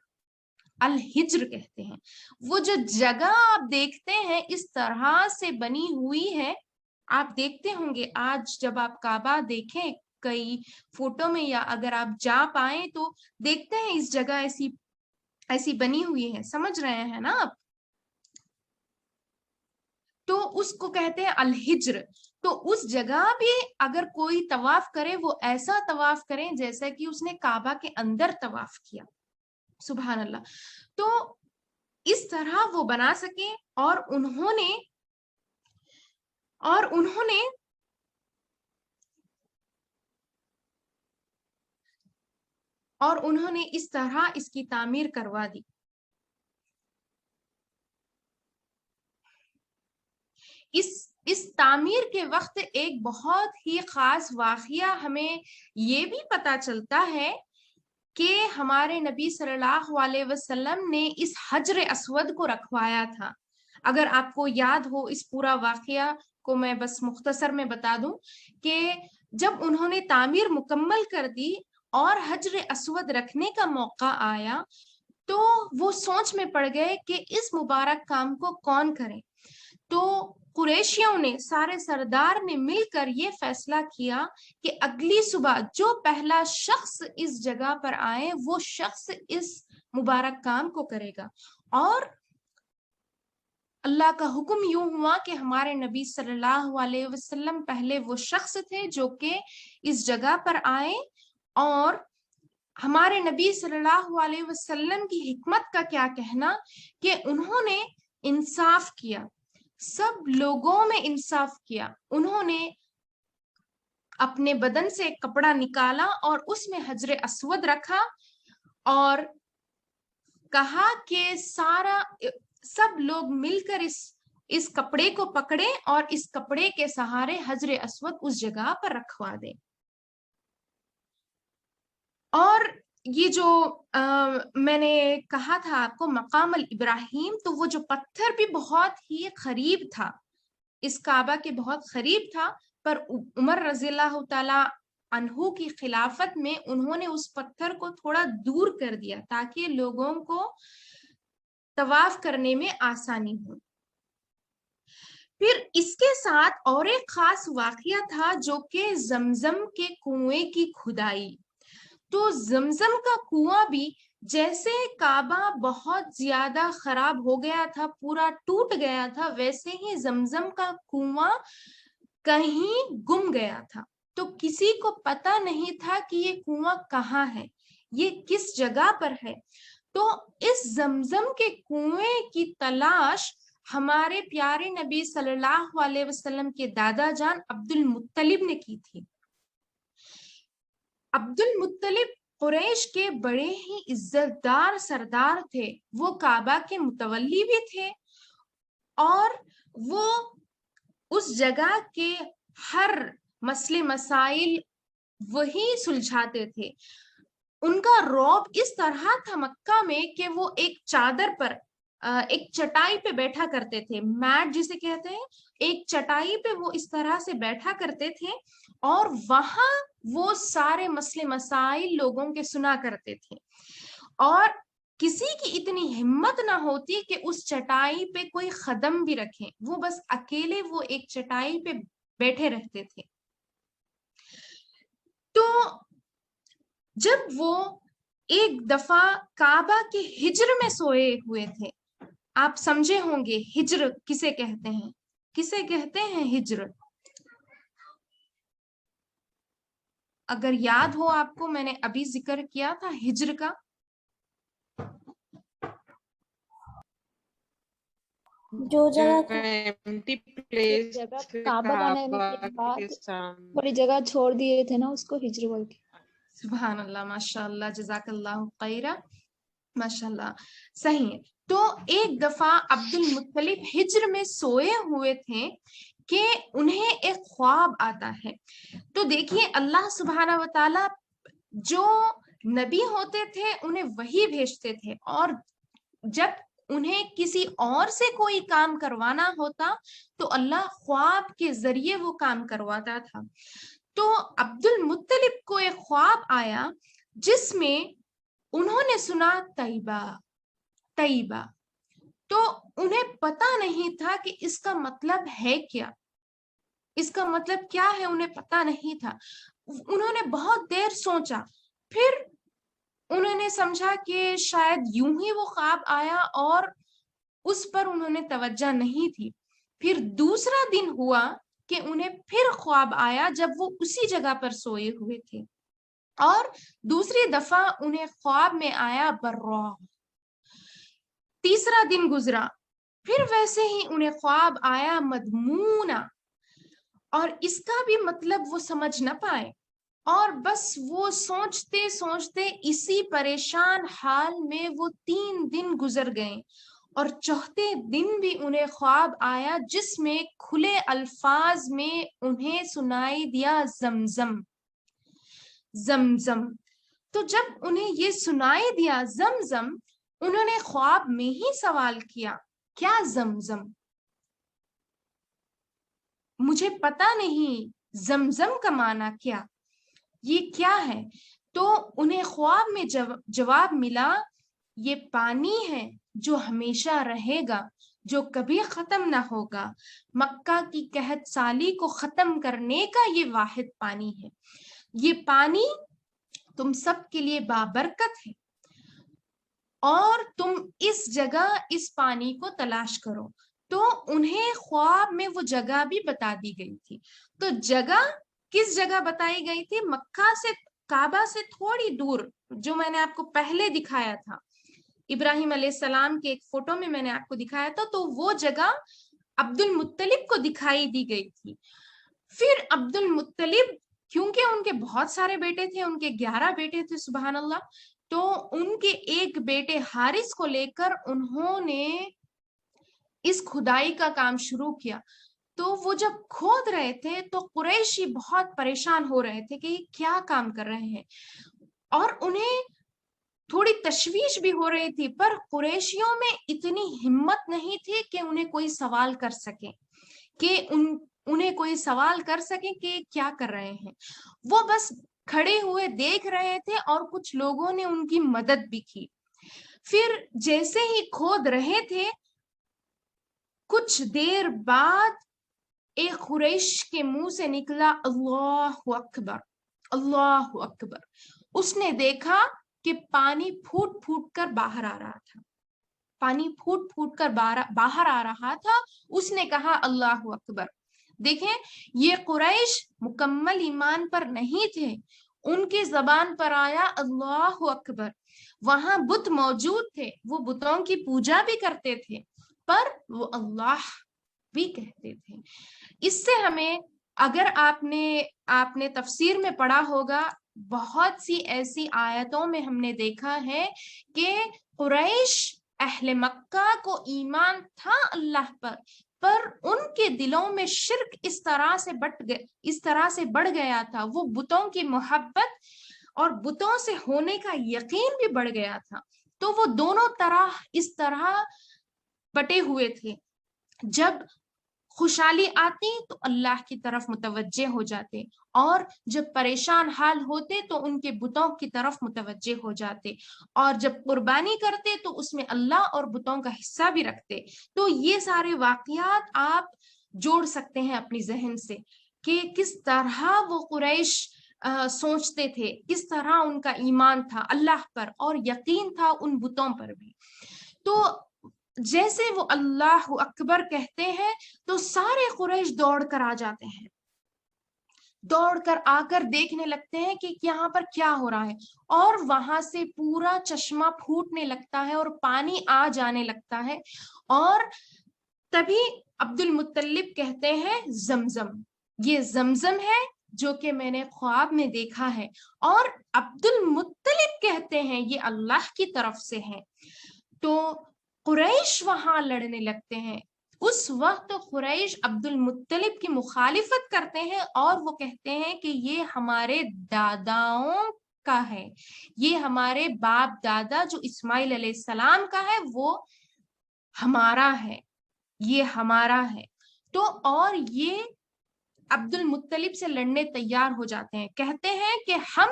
الحجر کہتے ہیں۔ وہ جو جگہ آپ دیکھتے ہیں اس طرح سے بنی ہوئی ہے، آپ دیکھتے ہوں گے آج جب آپ کعبہ دیکھیں کئی فوٹو میں، یا اگر آپ جا پائیں تو دیکھتے ہیں اس جگہ ایسی بنی ہوئی ہے، سمجھ رہے ہیں نا آپ؟ تو اس کو کہتے ہیں الحجر۔ تو اس جگہ بھی اگر کوئی طواف کرے وہ ایسا طواف کرے جیسا کہ اس نے کعبہ کے اندر طواف کیا، سبحان اللہ۔ تو اس طرح وہ بنا سکے، اور انہوں نے اس طرح اس کی تعمیر کروا دی۔ اس تعمیر کے وقت ایک بہت ہی خاص واقعہ ہمیں یہ بھی پتا چلتا ہے کہ ہمارے نبی صلی اللہ علیہ وسلم نے اس حجر اسود کو رکھوایا تھا۔ اگر آپ کو یاد ہو اس پورا واقعہ کو میں بس مختصر میں بتا دوں کہ جب انہوں نے تعمیر مکمل کر دی اور حجر اسود رکھنے کا موقع آیا تو وہ سوچ میں پڑ گئے کہ اس مبارک کام کو کون کرے۔ تو قریشیوں نے، سارے سردار نے مل کر یہ فیصلہ کیا کہ اگلی صبح جو پہلا شخص اس جگہ پر آئے وہ شخص اس مبارک کام کو کرے گا۔ اور اللہ کا حکم یوں ہوا کہ ہمارے نبی صلی اللہ علیہ وسلم پہلے وہ شخص تھے جو کہ اس جگہ پر آئے، اور ہمارے نبی صلی اللہ علیہ وسلم کی حکمت کا کیا کہنا کہ انہوں نے انصاف کیا، سب لوگوں میں انصاف کیا۔ انہوں نے اپنے بدن سے ایک کپڑا نکالا اور اس میں حجر اسود رکھا اور کہا کہ سب لوگ مل کر اس کپڑے کو پکڑے اور اس کپڑے کے سہارے حجر اسود اس جگہ پر رکھوا دیں۔ اور یہ جو میں نے کہا تھا آپ کو مقام الابراہیم، تو وہ جو پتھر بھی بہت ہی قریب تھا، اس کعبہ کے بہت قریب تھا، پر عمر رضی اللہ تعالی عنہ کی خلافت میں انہوں نے اس پتھر کو تھوڑا دور کر دیا تاکہ لوگوں کو طواف کرنے میں آسانی ہو۔ پھر اس کے ساتھ اور ایک خاص واقعہ تھا جو کہ زمزم کے کنویں کی کھدائی۔ تو زمزم کا کنواں بھی جیسے کعبہ بہت زیادہ خراب ہو گیا تھا، پورا ٹوٹ گیا تھا، ویسے ہی زمزم کا کنواں کہیں گم گیا تھا۔ تو کسی کو پتا نہیں تھا کہ یہ کنواں کہاں ہے، یہ کس جگہ پر ہے۔ تو اس زمزم کے کنویں کی تلاش ہمارے پیارے نبی صلی اللہ علیہ وسلم کے دادا جان عبد المطلب نے کی تھی۔ عبد المطلب قریش کے بڑے ہی عزت دار سردار تھے، وہ کعبہ کے متولی بھی تھے، اور وہ اس جگہ کے ہر مسئلے مسائل وہی سلجھاتے تھے۔ ان کا رعب اس طرح تھا مکہ میں کہ وہ ایک چادر پر ایک چٹائی پہ بیٹھا کرتے تھے، میٹ جسے کہتے ہیں، ایک چٹائی پہ وہ اس طرح سے بیٹھا کرتے تھے اور وہاں وہ سارے مسئلے مسائل لوگوں کے سنا کرتے تھے، اور کسی کی اتنی ہمت نہ ہوتی کہ اس چٹائی پہ کوئی قدم بھی رکھے، وہ بس اکیلے وہ ایک چٹائی پہ بیٹھے رہتے تھے۔ تو جب وہ ایک دفعہ کعبہ کے ہجر میں سوئے ہوئے تھے. آپ سمجھے ہوں گے ہجر کسے کہتے ہیں؟ کسے کہتے ہیں ہجر؟ اگر یاد ہو آپ کو، میں نے ابھی ذکر کیا تھا ہجر کا. جو جگہ کعبہ بنانے کے بعد تھوڑی جگہ چھوڑ دیے تھے نا، اس کو ہجر بولتے. سبحان اللہ، ماشاء اللہ، جزاک اللہ خیرہ، ماشاء اللہ، صحیح ہے. تو ایک دفعہ عبد المطلب ہجر میں سوئے ہوئے تھے کہ انہیں ایک خواب آتا ہے. تو دیکھیے اللہ سبحانہ و تعالی جو نبی ہوتے تھے انہیں وہی بھیجتے تھے، اور جب انہیں کسی اور سے کوئی کام کروانا ہوتا تو اللہ خواب کے ذریعے وہ کام کرواتا تھا. تو عبد المطلب کو ایک خواب آیا جس میں انہوں نے سنا طیبہ طیبہ. تو انہیں پتا نہیں تھا کہ اس کا مطلب ہے کیا، اس کا مطلب کیا ہے، انہیں پتا نہیں تھا. انہوں نے بہت دیر سوچا، پھر انہوں نے سمجھا کہ شاید یوں ہی وہ خواب آیا اور اس پر انہوں نے توجہ نہیں تھی. پھر دوسرا دن ہوا کہ انہیں پھر خواب آیا جب وہ اسی جگہ پر سوئے ہوئے تھے، اور دوسری دفعہ انہیں خواب میں آیا برا. تیسرا دن گزرا، پھر ویسے ہی انہیں خواب آیا مدمونا، اور اس کا بھی مطلب وہ سمجھ نہ پائے، اور بس وہ سوچتے سوچتے اسی پریشان حال میں وہ 3 دن گزر گئے. اور چوتھے دن بھی انہیں خواب آیا جس میں کھلے الفاظ میں انہیں سنائی دیا زمزم زمزم. تو جب انہیں یہ سنائی دیا زمزم، انہوں نے خواب میں ہی سوال کیا کیا زمزم؟ مجھے پتا نہیں زمزم کا معنی کیا، یہ کیا ہے؟ تو انہیں خواب میں جواب ملا یہ پانی ہے جو ہمیشہ رہے گا، جو کبھی ختم نہ ہوگا. مکہ کی قحط سالی کو ختم کرنے کا یہ واحد پانی ہے. یہ پانی تم سب کے لیے بابرکت ہے، اور تم اس جگہ اس پانی کو تلاش کرو. تو انہیں خواب میں وہ جگہ بھی بتا دی گئی تھی. تو جگہ کس جگہ بتائی گئی تھی؟ مکہ سے، کعبہ سے تھوڑی دور، جو میں نے آپ کو پہلے دکھایا تھا، ابراہیم علیہ السلام کے ایک فوٹو میں میں نے آپ کو دکھایا تھا. تو وہ جگہ عبد المطلب کو دکھائی دی گئی تھی. پھر عبد المطلب، کیونکہ ان کے بہت سارے بیٹے تھے، ان کے 11 بیٹے تھے، سبحان اللہ، تو ان کے ایک بیٹے حارث کو لے کر انہوں نے اس کھدائی کا کام شروع کیا. تو وہ جب کھود رہے تھے تو قریشی بہت پریشان ہو رہے تھے کہ یہ کیا کام کر رہے ہیں، اور انہیں تھوڑی تشویش بھی ہو رہی تھی. پر قریشیوں میں اتنی ہمت نہیں تھی کہ انہیں کوئی سوال کر سکے، کہ انہیں کوئی سوال کر سکے کہ کیا کر رہے ہیں. وہ بس کھڑے ہوئے دیکھ رہے تھے، اور کچھ لوگوں نے ان کی مدد بھی کی. پھر جیسے ہی کھود رہے تھے، کچھ دیر بعد ایک قریش کے منہ سے نکلا اللہ اکبر، اللہ اکبر. اس نے دیکھا کہ پانی پھوٹ پھوٹ کر باہر آ رہا تھا، پانی پھوٹ پھوٹ کر باہر آ رہا تھا. اس نے کہا اللہ اکبر. دیکھیں، یہ قریش مکمل ایمان پر نہیں تھے، ان کی زبان پر آیا اللہ اکبر. وہاں بت موجود تھے، وہ بتوں کی پوجا بھی کرتے تھے، پر وہ اللہ بھی کہتے تھے. اس سے ہمیں، اگر آپ نے تفسیر میں پڑھا ہوگا، بہت سی ایسی آیتوں میں ہم نے دیکھا ہے کہ قریش اہل مکہ کو ایمان تھا اللہ پر ان کے دلوں میں شرک اس طرح سے بڑھ گیا تھا، وہ بتوں کی محبت اور بتوں سے ہونے کا یقین بھی بڑھ گیا تھا. تو وہ دونوں طرح اس طرح بٹے ہوئے تھے. جب خوشحالی آتی تو اللہ کی طرف متوجہ ہو جاتے، اور جب پریشان حال ہوتے تو ان کے بتوں کی طرف متوجہ ہو جاتے، اور جب قربانی کرتے تو اس میں اللہ اور بتوں کا حصہ بھی رکھتے. تو یہ سارے واقعات آپ جوڑ سکتے ہیں اپنی ذہن سے کہ کس طرح وہ قریش سوچتے تھے، کس طرح ان کا ایمان تھا اللہ پر اور یقین تھا ان بتوں پر بھی. تو جیسے وہ اللہ اکبر کہتے ہیں تو سارے قریش دوڑ کر آ جاتے ہیں، دوڑ کر آ کر دیکھنے لگتے ہیں کہ یہاں پر کیا ہو رہا ہے، اور وہاں سے پورا چشمہ پھوٹنے لگتا ہے اور پانی آ جانے لگتا ہے. اور تبھی عبد المطلب کہتے ہیں زمزم، یہ زمزم ہے جو کہ میں نے خواب میں دیکھا ہے. اور عبد المطلب کہتے ہیں یہ اللہ کی طرف سے ہے. تو قریش وہاں لڑنے لگتے ہیں. اس وقت قریش عبد المطلب کی مخالفت کرتے ہیں اور وہ کہتے ہیں کہ یہ ہمارے داداؤں کا ہے، یہ ہمارے باپ دادا جو اسماعیل علیہ السلام کا ہے وہ ہمارا ہے، یہ ہمارا ہے. تو اور یہ عبد المطلب سے لڑنے تیار ہو جاتے ہیں، کہتے ہیں کہ ہم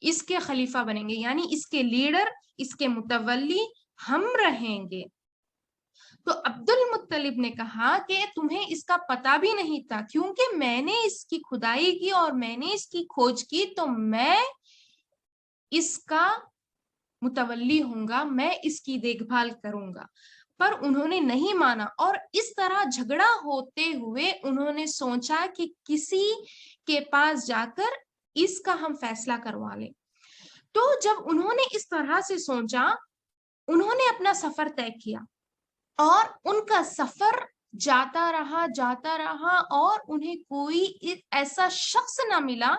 اس کے خلیفہ بنیں گے، یعنی اس کے لیڈر، اس کے متولی ہم رہیں گے. تو عبد المطلب نے کہا کہ تمہیں اس کا پتہ بھی نہیں تھا، کیونکہ میں نے اس کی کھدائی کی اور میں نے اس کی کھوج کی، تو میں اس کا متولی ہوں گا، میں اس کی دیکھ بھال کروں گا. پر انہوں نے نہیں مانا، اور اس طرح جھگڑا ہوتے ہوئے انہوں نے سوچا کہ کسی کے پاس جا کر اس کا ہم فیصلہ کروا لیں. تو جب انہوں نے اس طرح سے سوچا، انہوں نے اپنا سفر طے کیا، اور ان کا سفر جاتا رہا اور انہیں کوئی ایسا شخص نہ ملا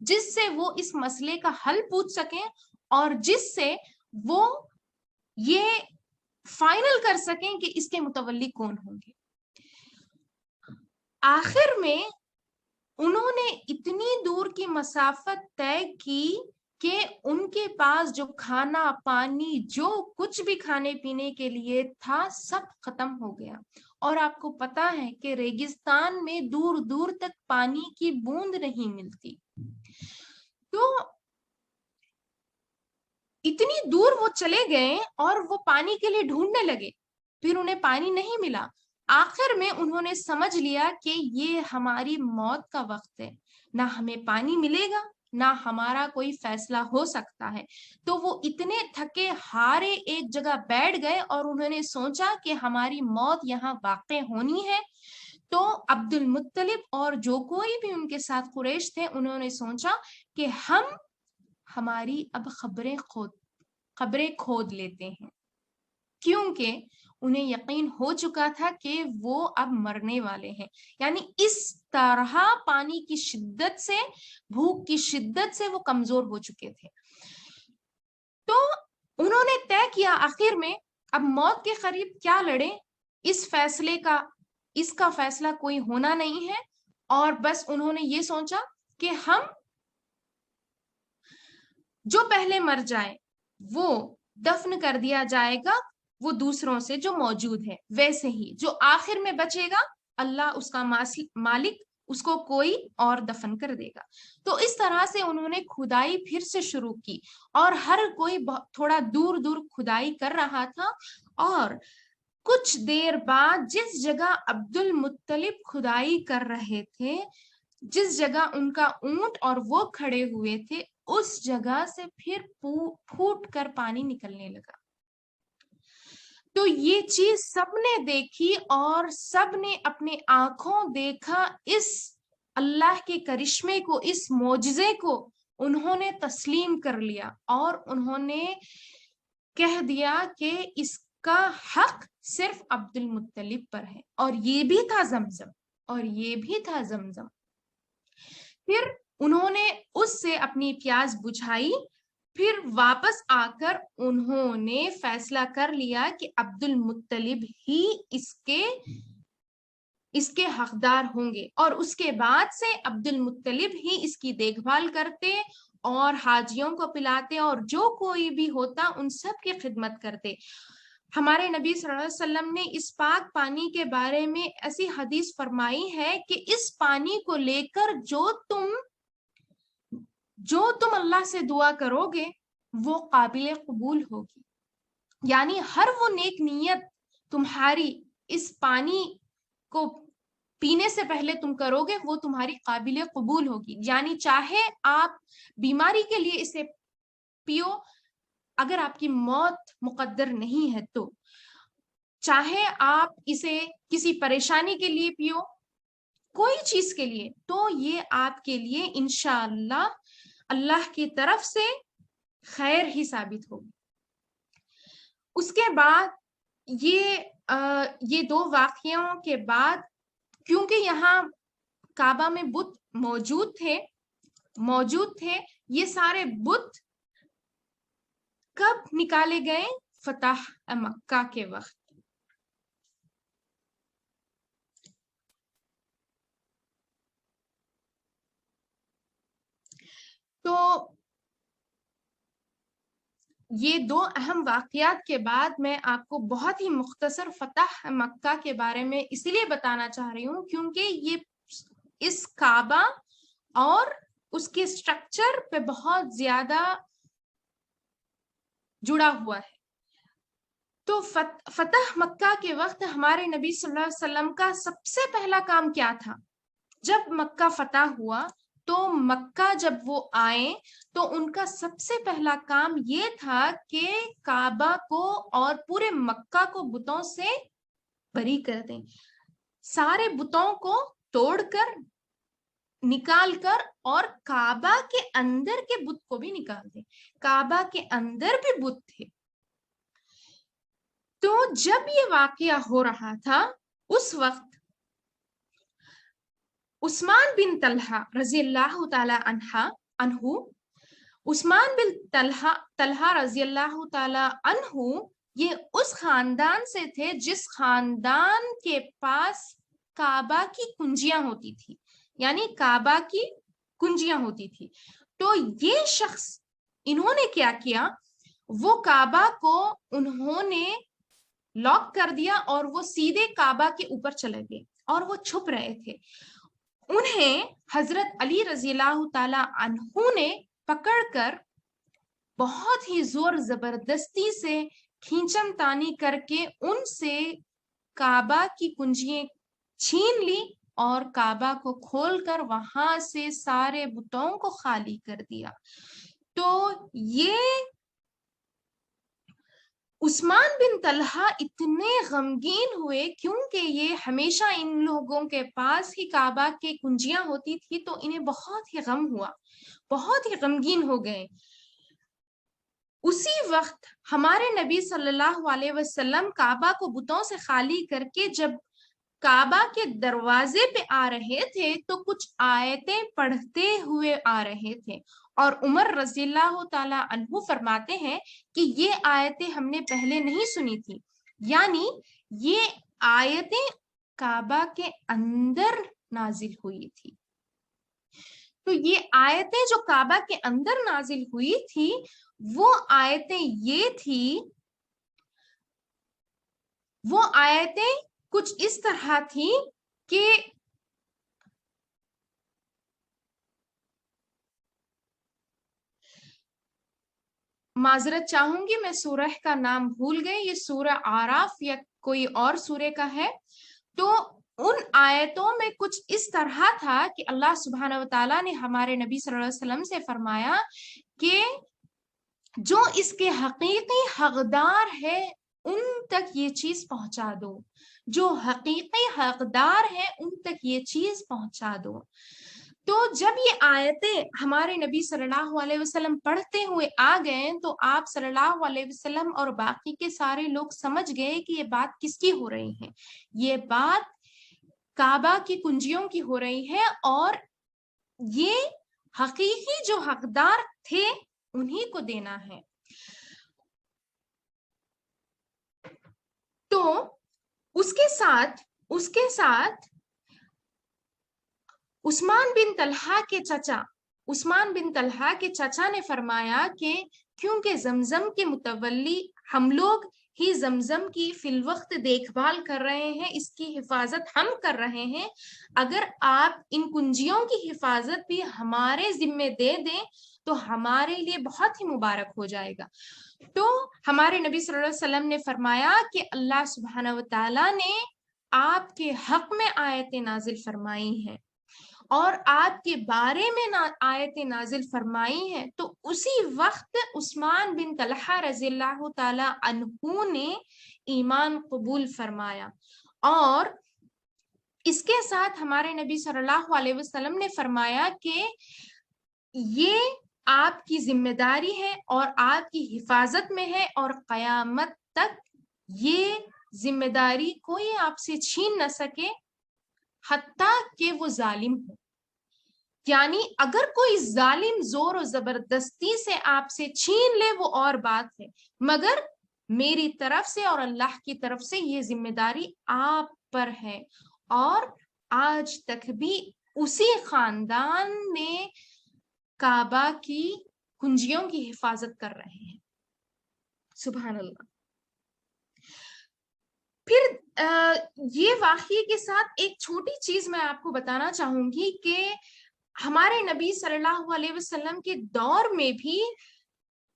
جس سے وہ اس مسئلے کا حل پوچھ سکیں اور جس سے وہ یہ فائنل کر سکیں کہ اس کے متولی کون ہوں گے. آخر میں انہوں نے اتنی دور کی مسافت طے کی کہ ان کے پاس جو کھانا پانی جو کچھ بھی کھانے پینے کے لیے تھا سب ختم ہو گیا. اور آپ کو پتا ہے کہ ریگستان میں دور دور تک پانی کی بوند نہیں ملتی. تو اتنی دور وہ چلے گئے اور وہ پانی کے لیے ڈھونڈنے لگے، پھر انہیں پانی نہیں ملا. آخر میں انہوں نے سمجھ لیا کہ یہ ہماری موت کا وقت ہے، نہ ہمیں پانی ملے گا نہ ہمارا کوئی فیصلہ ہو سکتا ہے. تو وہ اتنے تھکے ہارے ایک جگہ بیٹھ گئے اور انہوں نے سوچا کہ ہماری موت یہاں واقع ہونی ہے. تو عبد المطلب اور جو کوئی بھی ان کے ساتھ قریش تھے انہوں نے سوچا کہ ہم ہماری اب قبریں کھود لیتے ہیں، کیونکہ انہیں یقین ہو چکا تھا کہ وہ اب مرنے والے ہیں. یعنی اس طرح پانی کی شدت سے، بھوک کی شدت سے وہ کمزور ہو چکے تھے. تو انہوں نے طے کیا آخر میں اب موت کے قریب کیا لڑیں، اس کا فیصلہ کوئی ہونا نہیں ہے. اور بس انہوں نے یہ سوچا کہ ہم جو پہلے مر جائے وہ دفن کر دیا جائے گا، وہ دوسروں سے جو موجود ہے ویسے ہی، جو آخر میں بچے گا اللہ اس کا مالک اس کو کوئی اور دفن کر دے گا. تو اس طرح سے انہوں نے کھدائی پھر سے شروع کی اور ہر کوئی تھوڑا دور دور کھدائی کر رہا تھا. اور کچھ دیر بعد جس جگہ عبد المطلب کھدائی کر رہے تھے، جس جگہ ان کا اونٹ اور وہ کھڑے ہوئے تھے، اس جگہ سے پھر پھوٹ کر پانی نکلنے لگا. تو یہ چیز سب نے دیکھی اور سب نے اپنے آنکھوں دیکھا اس اللہ کے کرشمے کو، اس معجزے کو انہوں نے تسلیم کر لیا اور انہوں نے کہہ دیا کہ اس کا حق صرف عبد المطلب پر ہے. اور یہ بھی تھا زمزم. پھر انہوں نے اس سے اپنی پیاس بجھائی، پھر واپس آ کر انہوں نے فیصلہ کر لیا کہ عبد المطلب ہی اس کے حقدار ہوں گے، اور اس کے بعد سے عبد المطلب ہی اس کی دیکھ بھال کرتے اور حاجیوں کو پلاتے اور جو کوئی بھی ہوتا ان سب کی خدمت کرتے. ہمارے نبی صلی اللہ علیہ وسلم نے اس پاک پانی کے بارے میں ایسی حدیث فرمائی ہے کہ اس پانی کو لے کر جو تم اللہ سے دعا کرو گے وہ قابل قبول ہوگی. یعنی ہر وہ نیک نیت تمہاری اس پانی کو پینے سے پہلے تم کرو گے وہ تمہاری قابل قبول ہوگی. یعنی چاہے آپ بیماری کے لیے اسے پیو اگر آپ کی موت مقدر نہیں ہے تو، چاہے آپ اسے کسی پریشانی کے لیے پیو، کوئی چیز کے لیے، تو یہ آپ کے لیے انشاءاللہ اللہ کی طرف سے خیر ہی ثابت ہوگی. اس کے بعد یہ دو واقعوں کے بعد، کیونکہ یہاں کعبہ میں بت موجود تھے، یہ سارے بت کب نکالے گئے؟ فتح مکہ کے وقت. تو یہ دو اہم واقعات کے بعد میں آپ کو بہت ہی مختصر فتح مکہ کے بارے میں اس لیے بتانا چاہ رہی ہوں کیونکہ یہ اس کعبہ اور اس کے سٹرکچر پہ بہت زیادہ جڑا ہوا ہے. تو فتح مکہ کے وقت ہمارے نبی صلی اللہ علیہ وسلم کا سب سے پہلا کام کیا تھا؟ جب مکہ فتح ہوا تو مکہ جب وہ آئے تو ان کا سب سے پہلا کام یہ تھا کہ کعبہ کو اور پورے مکہ کو بتوں سے بری کر دیں، سارے بتوں کو توڑ کر نکال کر اور کعبہ کے اندر کے بت کو بھی نکال دیں. کعبہ کے اندر بھی بت تھے. تو جب یہ واقعہ ہو رہا تھا اس وقت عثمان بن طلحہ رضی اللہ تعالی عنہ عثمان بن طلحہ رضی اللہ تعالی عنہ یہ اس خاندان سے تھے جس خاندان کے پاس کعبہ کی کنجیاں ہوتی تھی، یعنی کعبہ کی کنجیاں ہوتی تھی. تو یہ شخص انہوں نے کیا کیا، وہ کعبہ کو انہوں نے لاک کر دیا اور وہ سیدھے کعبہ کے اوپر چلے گئے اور وہ چھپ رہے تھے. انہیں حضرت علی رضی اللہ تعالی عنہ نے پکڑ کر بہت ہی زور زبردستی سے کھینچم تانی کر کے ان سے کعبہ کی کنجیاں چھین لی اور کعبہ کو کھول کر وہاں سے سارے بتوں کو خالی کر دیا. تو یہ عثمان بن طلحہ اتنے غمگین ہوئے کیونکہ یہ ہمیشہ ان لوگوں کے پاس ہی کعبہ کے کنجیاں ہوتی تھی، تو انہیں بہت ہی غم ہوا، بہت ہی غمگین ہو گئے. اسی وقت ہمارے نبی صلی اللہ علیہ وسلم کعبہ کو بتوں سے خالی کر کے جب کعبہ کے دروازے پہ آ رہے تھے تو کچھ آیتیں پڑھتے ہوئے آ رہے تھے، اور عمر رضی اللہ تعالی عنہ فرماتے ہیں کہ یہ آیتیں ہم نے پہلے نہیں سنی تھی، یعنی یہ آیتیں کعبہ کے اندر نازل ہوئی تھی. تو یہ آیتیں جو کعبہ کے اندر نازل ہوئی تھی وہ آیتیں یہ تھی، وہ آیتیں کچھ اس طرح تھی کہ معذرت چاہوں گی میں سورہ کا نام بھول گئی، یہ سورہ اعراف یا کوئی اور سورہ کا ہے. تو ان آیتوں میں کچھ اس طرح تھا کہ اللہ سبحانہ وتعالیٰ نے ہمارے نبی صلی اللہ علیہ وسلم سے فرمایا کہ جو اس کے حقیقی حقدار ہے ان تک یہ چیز پہنچا دو، جو حقیقی حقدار ہے ان تک یہ چیز پہنچا دو. تو جب یہ آیتیں ہمارے نبی صلی اللہ علیہ وسلم پڑھتے ہوئے آ گئے تو آپ صلی اللہ علیہ وسلم اور باقی کے سارے لوگ سمجھ گئے کہ یہ بات کس کی ہو رہی ہے، یہ بات کعبہ کی کنجیوں کی ہو رہی ہے، اور یہ حقیقی جو حقدار تھے انہی کو دینا ہے. تو اس کے ساتھ عثمان بن طلحہ کے چچا نے فرمایا کہ کیونکہ زمزم کے متولی ہم لوگ ہی زمزم کی فی الوقت دیکھ بھال کر رہے ہیں، اس کی حفاظت ہم کر رہے ہیں، اگر آپ ان کنجیوں کی حفاظت بھی ہمارے ذمے دے دیں تو ہمارے لیے بہت ہی مبارک ہو جائے گا. تو ہمارے نبی صلی اللہ علیہ وسلم نے فرمایا کہ اللہ سبحانہ وتعالیٰ نے آپ کے حق میں آیتیں نازل فرمائی ہیں اور آپ کے بارے میں آیتیں نازل فرمائی ہیں، تو اسی وقت عثمان بن طلحہ رضی اللہ تعالی عنہ نے ایمان قبول فرمایا۔ اور اس کے ساتھ ہمارے نبی صلی اللہ علیہ وسلم نے فرمایا کہ یہ آپ کی ذمہ داری ہے اور آپ کی حفاظت میں ہے، اور قیامت تک یہ ذمہ داری کوئی آپ سے چھین نہ سکے حتیٰ کہ وہ ظالم ہو۔ یعنی اگر کوئی ظالم زور و زبردستی سے آپ سے چھین لے وہ اور بات ہے، مگر میری طرف سے اور اللہ کی طرف سے یہ ذمہ داری آپ پر ہے۔ اور آج تک بھی اسی خاندان میں کعبہ کی کنجیوں کی حفاظت کر رہے ہیں۔ سبحان اللہ۔ پھر یہ واقعے کے ساتھ ایک چھوٹی چیز میں آپ کو بتانا چاہوں گی کہ ہمارے نبی صلی اللہ علیہ وسلم کے دور میں بھی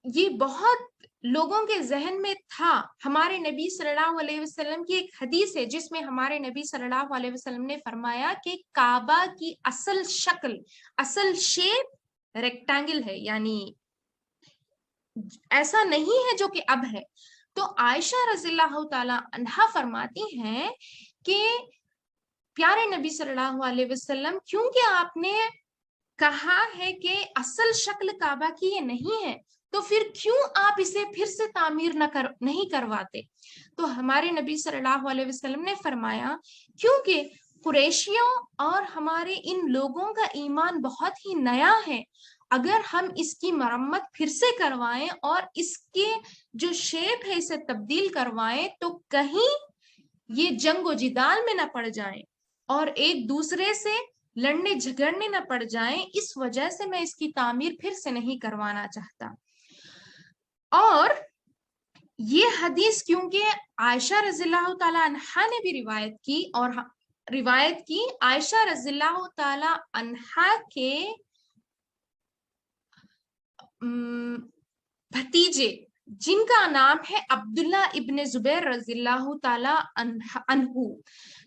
یہ بہت لوگوں کے ذہن میں تھا۔ ہمارے نبی صلی اللہ علیہ وسلم کی ایک حدیث ہے جس میں ہمارے نبی صلی اللہ علیہ وسلم نے فرمایا کہ کعبہ کی اصل شکل، اصل شیپ ریکٹینگل ہے، یعنی ایسا نہیں ہے جو کہ اب ہے۔ تو عائشہ رضی اللہ تعالی عنہا فرماتی ہیں کہ پیارے نبی صلی اللہ علیہ وسلم، کیونکہ آپ نے کہا ہے کہ اصل شکل کعبہ کی یہ نہیں ہے، تو پھر کیوں آپ اسے پھر سے تعمیر نہیں کرواتے؟ تو ہمارے نبی صلی اللہ علیہ وسلم نے فرمایا کیونکہ قریشیوں اور ہمارے ان لوگوں کا ایمان بہت ہی نیا ہے، اگر ہم اس کی مرمت پھر سے کروائیں اور اس کے جو شیپ ہے اسے تبدیل کروائیں تو کہیں یہ جنگ و جدال میں نہ پڑ جائیں اور ایک دوسرے سے لڑنے جھگڑنے نہ پڑ جائیں، اس وجہ سے میں اس کی تعمیر پھر سے نہیں کروانا چاہتا۔ اور یہ حدیث کیونکہ عائشہ رضی اللہ تعالی عنہا نے بھی روایت کی عائشہ رضی اللہ تعالی عنہا کے بھتیجے جن کا نام ہے عبداللہ ابن زبیر رضی اللہ تعالی عنہ،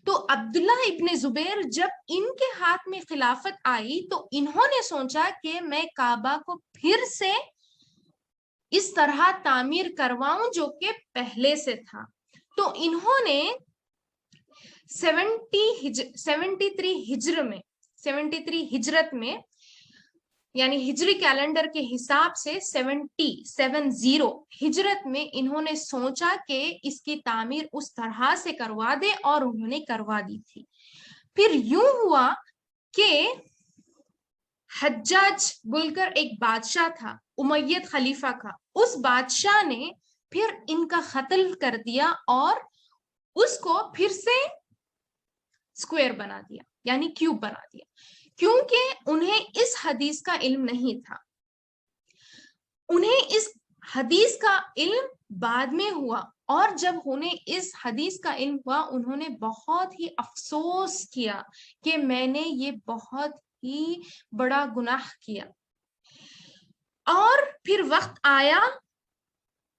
تو عبداللہ ابن زبیر جب ان کے ہاتھ میں خلافت آئی تو انہوں نے سوچا کہ میں کعبہ کو پھر سے اس طرح تعمیر کرواؤں جو کہ پہلے سے تھا۔ تو انہوں نے 73 ہجرت میں یعنی ہجری کیلنڈر کے حساب سے 70 ہجرت میں انہوں نے سوچا کہ اس کی تعمیر اس طرح سے کروا دے، اور انہوں نے کروا دی تھی۔ پھر یوں ہوا کہ حجاج بول کر ایک بادشاہ تھا، امید خلیفہ کا، اس بادشاہ نے پھر ان کا قتل کر دیا اور اس کو پھر سے اسکوائر بنا دیا، یعنی کیوب بنا دیا، کیونکہ انہیں اس حدیث کا علم نہیں تھا۔ انہیں اس حدیث کا علم بعد میں ہوا، اور جب انہیں اس حدیث کا علم ہوا انہوں نے بہت ہی افسوس کیا کہ میں نے یہ بہت ہی بڑا گناہ کیا۔ اور پھر وقت آیا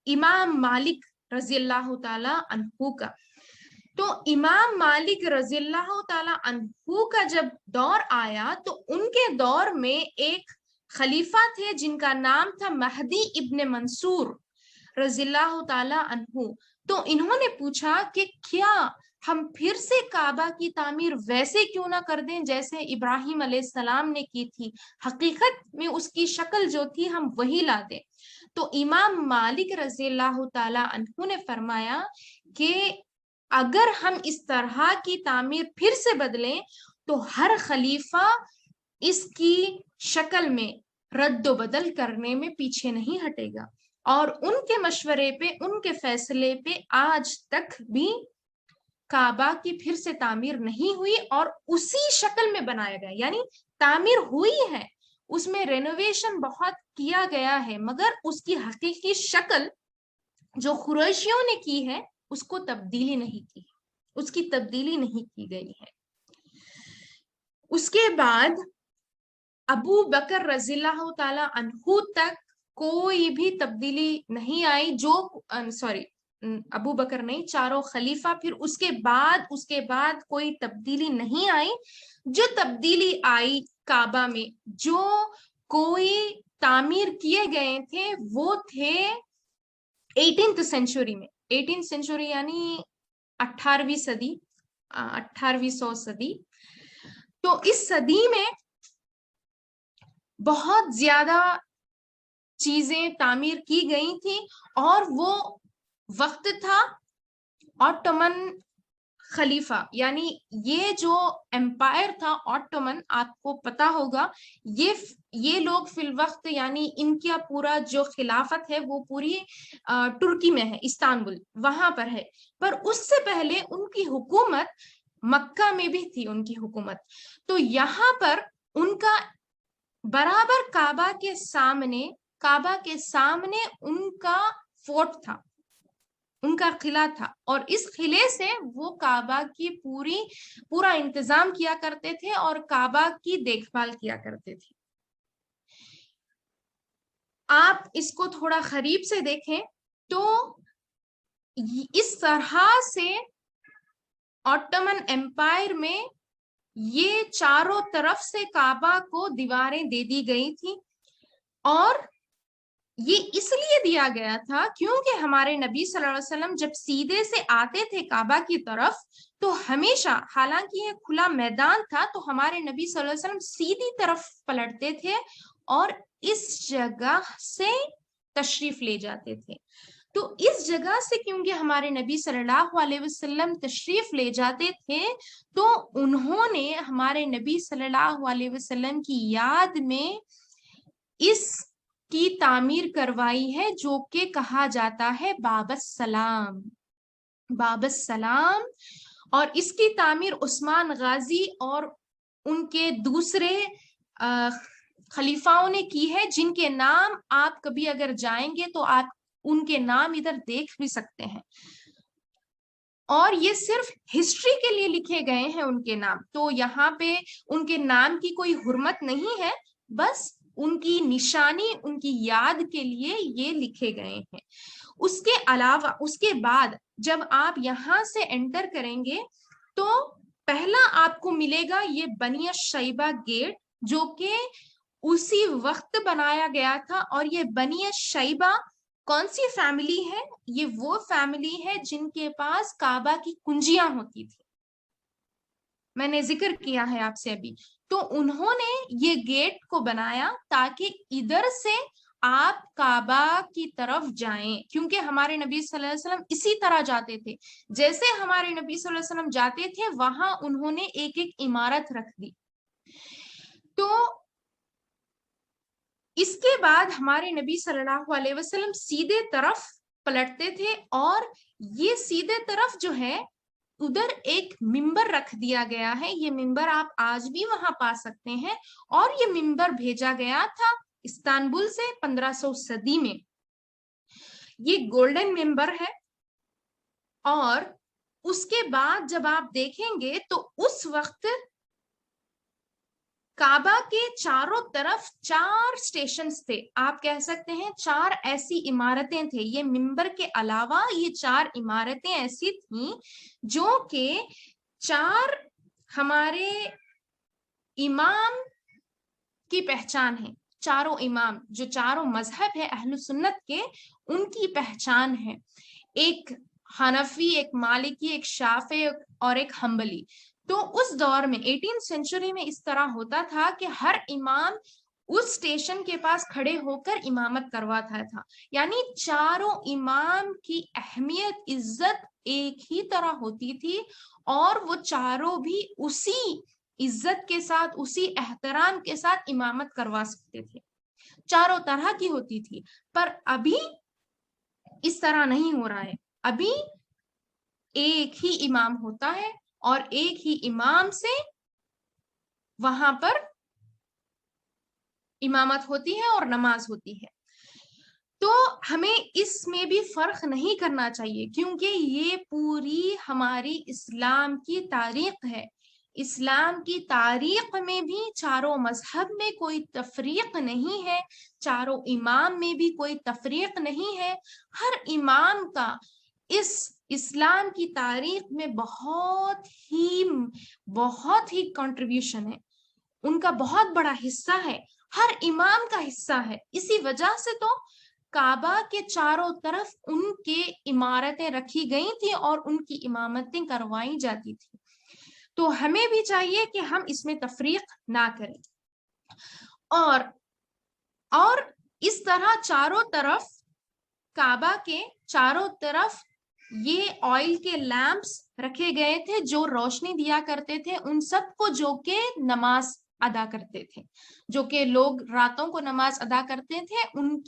امام مالک رضی اللہ تعالی عنہ کا۔ تو امام مالک رضی اللہ تعالی عنہ کا جب دور آیا تو ان کے دور میں ایک خلیفہ تھے جن کا نام تھا مہدی ابن منصور رضی اللہ تعالی عنہ۔ تو انہوں نے پوچھا کہ کیا ہم پھر سے کعبہ کی تعمیر ویسے کیوں نہ کر دیں جیسے ابراہیم علیہ السلام نے کی تھی، حقیقت میں اس کی شکل جو تھی ہم وہی لا دیں۔ تو امام مالک رضی اللہ تعالی عنہ نے فرمایا کہ اگر ہم اس طرح کی تعمیر پھر سے بدلیں تو ہر خلیفہ اس کی شکل میں رد و بدل کرنے میں پیچھے نہیں ہٹے گا، اور ان کے مشورے پہ، ان کے فیصلے پہ آج تک بھی کعبہ کی پھر سے تعمیر نہیں ہوئی اور اسی شکل میں بنایا گیا، یعنی تعمیر ہوئی ہے، اس میں رینوویشن بہت کیا گیا ہے، مگر اس کی حقیقی شکل جو قریشیوں نے کی ہے اس کو تبدیلی نہیں کی، اس کی تبدیلی نہیں کی گئی ہے۔ اس کے بعد ابو بکر رضی اللہ تعالی عنہ تک کوئی بھی تبدیلی نہیں آئی، ابو بکر نہیں، چاروں خلیفہ، پھر اس کے بعد کوئی تبدیلی نہیں آئی. جو تبدیلی آئی کعبہ میں، جو کوئی تعمیر کیے گئے تھے، وہ تھے 18th سینچری میں. 18th سینچری یعنی 18ویں صدی، 1800 صدی. تو اس صدی میں بہت زیادہ چیزیں تعمیر کی گئی تھی، اور وہ وقت تھا آٹومن خلیفہ، یعنی یہ جو امپائر تھا آٹومن، آپ کو پتا ہوگا یہ لوگ فی الوقت، یعنی ان کا پورا جو خلافت ہے وہ پوری ترکی میں ہے، استنبول وہاں پر ہے. پر اس سے پہلے ان کی حکومت مکہ میں بھی تھی، ان کی حکومت. تو یہاں پر ان کا برابر کعبہ کے سامنے ان کا فورٹ تھا، ان کا قلعہ تھا، اور اس قلعے سے وہ کعبہ کی پورا انتظام کیا کرتے تھے اور کعبہ کی دیکھ بھال کیا کرتے تھے. آپ اس کو تھوڑا قریب سے دیکھیں تو اس طرح سے آٹومن امپائر میں یہ چاروں طرف سے کعبہ کو دیواریں دے دی گئی تھی. اور یہ اس لیے دیا گیا تھا کیونکہ ہمارے نبی صلی اللہ علیہ وسلم جب سیدھے سے آتے تھے کعبہ کی طرف تو ہمیشہ، حالانکہ یہ کھلا میدان تھا، تو ہمارے نبی صلی اللہ علیہ وسلم سیدھی طرف پلٹتے تھے اور اس جگہ سے تشریف لے جاتے تھے. تو اس جگہ سے کیونکہ ہمارے نبی صلی اللہ علیہ وسلم تشریف لے جاتے تھے، تو انہوں نے ہمارے نبی صلی اللہ علیہ وسلم کی یاد میں اس کی تعمیر کروائی ہے، جو کہ کہا جاتا ہے باب السلام. باب السلام. اور اس کی تعمیر عثمان غازی اور ان کے دوسرے خلیفاؤں نے کی ہے، جن کے نام آپ کبھی اگر جائیں گے تو آپ ان کے نام ادھر دیکھ بھی سکتے ہیں. اور یہ صرف ہسٹری کے لیے لکھے گئے ہیں ان کے نام، تو یہاں پہ ان کے نام کی کوئی حرمت نہیں ہے، بس ان کی نشانی، ان کی یاد کے لیے یہ لکھے گئے ہیں. اس کے علاوہ اس کے بعد جب آپ یہاں سے انٹر کریں گے تو پہلا آپ کو ملے گا یہ بنی شیبہ گیٹ، جو کہ اسی وقت بنایا گیا تھا. اور یہ بنی شیبہ کون سی فیملی ہے؟ یہ وہ فیملی ہے جن کے پاس کعبہ کی کنجیاں ہوتی تھی، میں نے ذکر کیا ہے آپ سے ابھی. تو انہوں نے یہ گیٹ کو بنایا تاکہ ادھر سے آپ کعبہ کی طرف جائیں، کیونکہ ہمارے نبی صلی اللہ علیہ وسلم اسی طرح جاتے تھے. جیسے ہمارے نبی صلی اللہ علیہ وسلم جاتے تھے، وہاں انہوں نے ایک ایک عمارت رکھ دی. تو اس کے بعد ہمارے نبی صلی اللہ علیہ وسلم سیدھے طرف پلٹتے تھے، اور یہ سیدھے طرف جو ہے ادھر ایک ممبر رکھ دیا گیا ہے. یہ ممبر آپ آج بھی وہاں پا سکتے ہیں، اور یہ ممبر بھیجا گیا تھا استنبول سے 1500 صدی میں. یہ گولڈن ممبر ہے. اور اس کے بعد جب آپ دیکھیں گے تو اس وقت کعبہ کے چاروں طرف 4 سٹیشنز تھے، آپ کہہ سکتے ہیں 4 ایسی عمارتیں تھے. یہ ممبر کے علاوہ یہ 4 عمارتیں ایسی تھیں جو کہ 4 ہمارے امام کی پہچان ہے. چاروں امام جو چاروں مذہب ہے اہل سنت کے، ان کی پہچان ہے. ایک حنفی، ایک مالکی، ایک شافعی اور ایک حنبلی. تو اس دور میں 18 سینچری میں اس طرح ہوتا تھا کہ ہر امام اس اسٹیشن کے پاس کھڑے ہو کر امامت کرواتا تھا. یعنی چاروں امام کی اہمیت، عزت ایک ہی طرح ہوتی تھی، اور وہ چاروں بھی اسی عزت کے ساتھ، اسی احترام کے ساتھ امامت کروا سکتے تھے. چاروں طرح کی ہوتی تھی. پر ابھی اس طرح نہیں ہو رہا ہے. ابھی ایک ہی امام ہوتا ہے اور ایک ہی امام سے وہاں پر امامت ہوتی ہے اور نماز ہوتی ہے. تو ہمیں اس میں بھی فرق نہیں کرنا چاہیے، کیونکہ یہ پوری ہماری اسلام کی تاریخ ہے. اسلام کی تاریخ میں بھی چاروں مذہب میں کوئی تفریق نہیں ہے، چاروں امام میں بھی کوئی تفریق نہیں ہے. ہر امام کا اس اسلام کی تاریخ میں بہت ہی کنٹریبیوشن ہے، ان کا بہت بڑا حصہ ہے، ہر امام کا حصہ ہے. اسی وجہ سے تو کعبہ کے چاروں طرف ان کے عمارتیں رکھی گئی تھی اور ان کی امامتیں کروائی جاتی تھی. تو ہمیں بھی چاہیے کہ ہم اس میں تفریق نہ کریں. اور اس طرح چاروں طرف کعبہ کے چاروں طرف یہ آئل کے لیمپس رکھے گئے تھے جو روشنی دیا کرتے تھے ان سب کو جو کہ نماز ادا کرتے تھے، جو کہ لوگ راتوں کو نماز ادا کرتے تھے، ان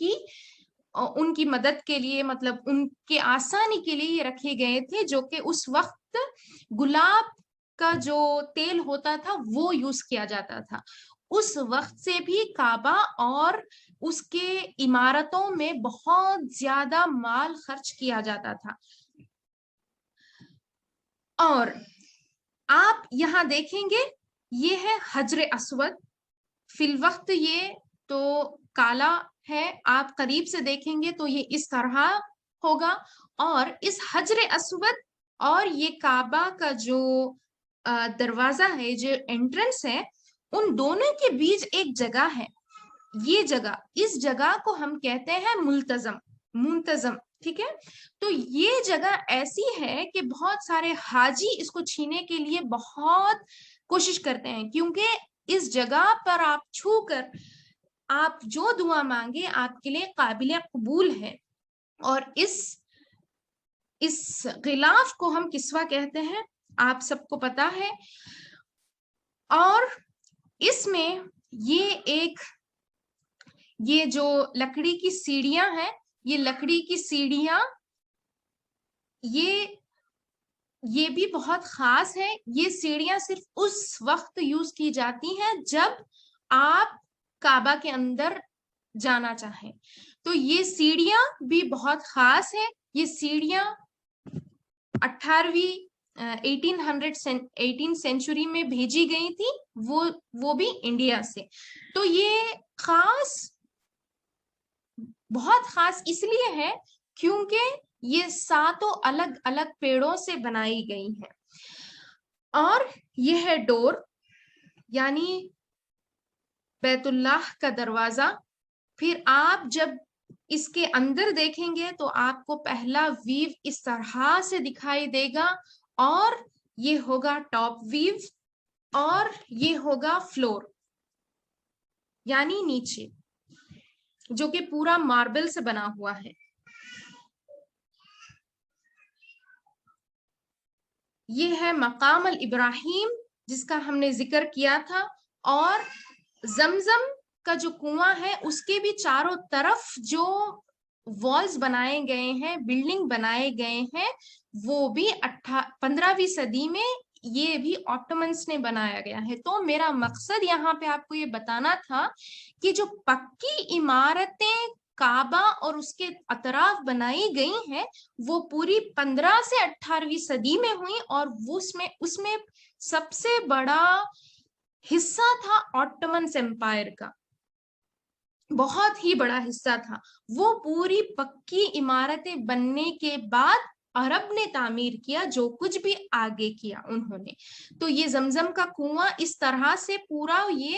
کی مدد کے لیے، مطلب ان کے آسانی کے لیے یہ رکھے گئے تھے، جو کہ اس وقت گلاب کا جو تیل ہوتا تھا وہ یوز کیا جاتا تھا. اس وقت سے بھی کعبہ اور اس کے عمارتوں میں بہت زیادہ مال خرچ کیا جاتا تھا. اور آپ یہاں دیکھیں گے یہ ہے حجر اسود. فی الوقت یہ تو کالا ہے، آپ قریب سے دیکھیں گے تو یہ اس طرح ہوگا. اور اس حجر اسود اور یہ کعبہ کا جو دروازہ ہے، جو انٹرنس ہے، ان دونوں کے بیچ ایک جگہ ہے. یہ جگہ، اس جگہ کو ہم کہتے ہیں منتظم. ٹھیک ہے، تو یہ جگہ ایسی ہے کہ بہت سارے حاجی اس کو چھینے کے لیے بہت کوشش کرتے ہیں، کیونکہ اس جگہ پر آپ چھو کر آپ جو دعا مانگے آپ کے لیے قابل قبول ہے. اور اس غلاف کو ہم کسوہ کہتے ہیں، آپ سب کو پتا ہے. اور اس میں یہ جو لکڑی کی سیڑھیاں ہیں، یہ لکڑی کی سیڑھیاں یہ بھی بہت خاص ہے. یہ سیڑھیاں صرف اس وقت یوز کی جاتی ہیں جب آپ کعبہ کے اندر جانا چاہیں. تو یہ سیڑھیاں بھی بہت خاص ہے. یہ سیڑھیاں 18 سینچری میں بھیجی گئی تھی، وہ بھی انڈیا سے. تو یہ بہت خاص اس لیے ہے کیونکہ یہ 7 الگ الگ پیڑوں سے بنائی گئی ہیں. اور یہ ہے ڈور، یعنی بیت اللہ کا دروازہ. پھر آپ جب اس کے اندر دیکھیں گے تو آپ کو پہلا ویو اس طرح سے دکھائی دے گا، اور یہ ہوگا ٹاپ ویو، اور یہ ہوگا فلور یعنی نیچے، جو کہ پورا ماربل سے بنا ہوا ہے. یہ ہے مقام الابراہیم جس کا ہم نے ذکر کیا تھا. اور زمزم کا جو کنواں ہے اس کے بھی چاروں طرف جو والز بنائے گئے ہیں، بلڈنگ بنائے گئے ہیں، وہ بھی 15ویں صدی میں یہ بھی آٹومنس نے بنایا گیا ہے. تو میرا مقصد یہاں پہ آپ کو یہ بتانا تھا کہ جو پکی عمارتیں کعبہ اور اس کے اطراف بنائی گئی ہیں وہ پوری 15 سے 18ویں صدی میں ہوئی، اور اس میں سب سے بڑا حصہ تھا آٹومنس امپائر کا، بہت ہی بڑا حصہ تھا. وہ پوری پکی عمارتیں بننے کے بعد عرب نے تعمیر کیا جو کچھ بھی آگے کیا انہوں نے. تو یہ زمزم کا کنواں اس طرح سے پورا یہ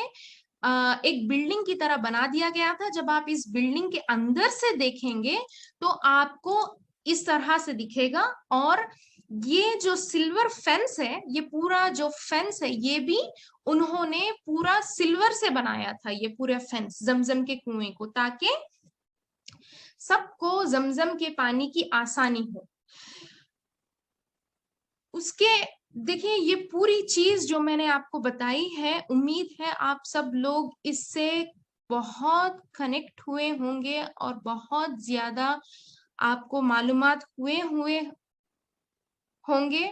ایک بلڈنگ کی طرح بنا دیا گیا تھا. جب آپ اس بلڈنگ کے اندر سے دیکھیں گے تو آپ کو اس طرح سے دکھے گا. اور یہ جو سلور فینس ہے، یہ پورا جو فینس ہے یہ بھی انہوں نے پورا سلور سے بنایا تھا، یہ پورا فینس زمزم کے کنویں کو، تاکہ سب کو زمزم کے پانی کی آسانی ہو. اس کے دیکھیں یہ پوری چیز جو میں نے آپ کو بتائی ہے، امید ہے آپ سب لوگ اس سے بہت کنیکٹ ہوئے ہوں گے اور بہت زیادہ آپ کو معلومات ہوئے ہوں گے.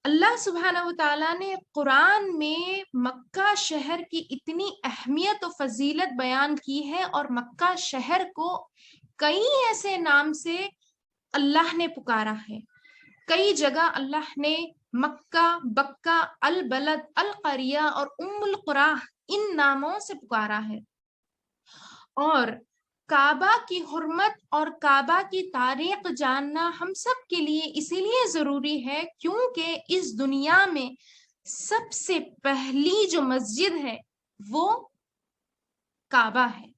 اللہ سبحانہ وتعالیٰ نے قرآن میں مکہ شہر کی اتنی اہمیت و فضیلت بیان کی ہے، اور مکہ شہر کو کئی ایسے نام سے اللہ نے پکارا ہے. کئی جگہ اللہ نے مکہ، بکہ، البلد، القریہ اور ام القرى ان ناموں سے پکارا ہے. اور کعبہ کی حرمت اور کعبہ کی تاریخ جاننا ہم سب کے لیے اسی لیے ضروری ہے کیونکہ اس دنیا میں سب سے پہلی جو مسجد ہے وہ کعبہ ہے،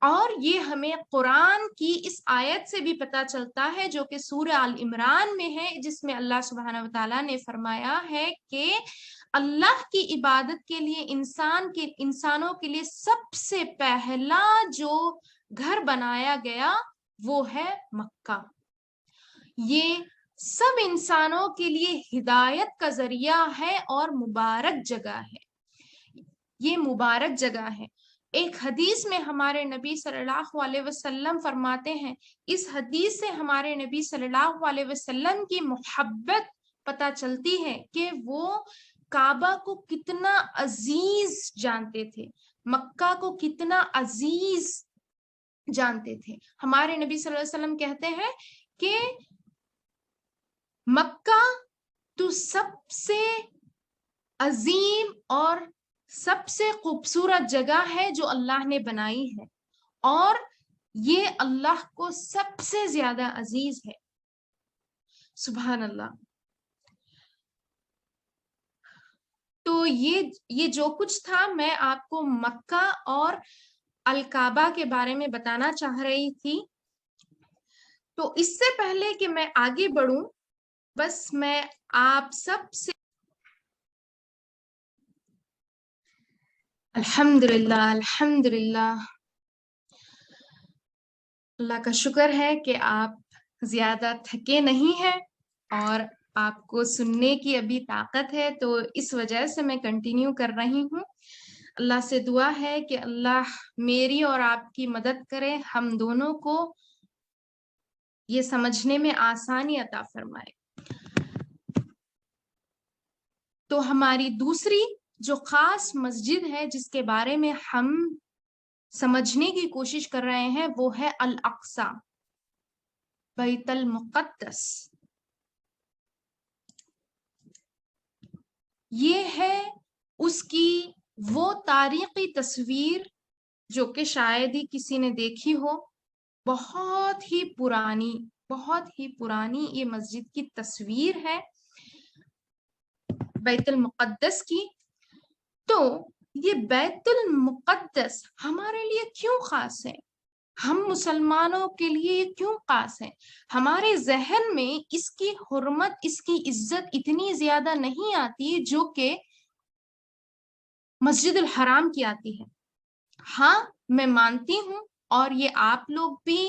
اور یہ ہمیں قرآن کی اس آیت سے بھی پتہ چلتا ہے جو کہ سورہ آل عمران میں ہے، جس میں اللہ سبحانہ وتعالیٰ نے فرمایا ہے کہ اللہ کی عبادت کے لیے انسانوں کے لیے سب سے پہلا جو گھر بنایا گیا وہ ہے مکہ۔ یہ سب انسانوں کے لیے ہدایت کا ذریعہ ہے اور مبارک جگہ ہے، یہ مبارک جگہ ہے۔ ایک حدیث میں ہمارے نبی صلی اللہ علیہ وسلم فرماتے ہیں، اس حدیث سے ہمارے نبی صلی اللہ علیہ وسلم کی محبت پتہ چلتی ہے کہ وہ کعبہ کو کتنا عزیز جانتے تھے، مکہ کو کتنا عزیز جانتے تھے۔ ہمارے نبی صلی اللہ علیہ وسلم کہتے ہیں کہ مکہ تو سب سے عظیم اور سب سے خوبصورت جگہ ہے جو اللہ نے بنائی ہے، اور یہ اللہ کو سب سے زیادہ عزیز ہے۔ سبحان اللہ۔ تو یہ جو کچھ تھا میں آپ کو مکہ اور الکعبہ کے بارے میں بتانا چاہ رہی تھی۔ تو اس سے پہلے کہ میں آگے بڑھوں، بس میں آپ سب سے الحمدللہ اللہ کا شکر ہے کہ آپ زیادہ تھکے نہیں ہیں اور آپ کو سننے کی ابھی طاقت ہے، تو اس وجہ سے میں کنٹینیو کر رہی ہوں۔ اللہ سے دعا ہے کہ اللہ میری اور آپ کی مدد کرے، ہم دونوں کو یہ سمجھنے میں آسانی عطا فرمائے۔ تو ہماری دوسری جو خاص مسجد ہے جس کے بارے میں ہم سمجھنے کی کوشش کر رہے ہیں وہ ہے الاقصی، بیت المقدس۔ یہ ہے اس کی وہ تاریخی تصویر جو کہ شاید ہی کسی نے دیکھی ہو، بہت ہی پرانی یہ مسجد کی تصویر ہے بیت المقدس کی۔ تو یہ بیت المقدس ہمارے لیے کیوں خاص ہے؟ ہم مسلمانوں کے لیے کیوں خاص ہے؟ ہمارے ذہن میں اس کی حرمت، اس کی عزت اتنی زیادہ نہیں آتی جو کہ مسجد الحرام کی آتی ہے۔ ہاں میں مانتی ہوں، اور یہ آپ لوگ بھی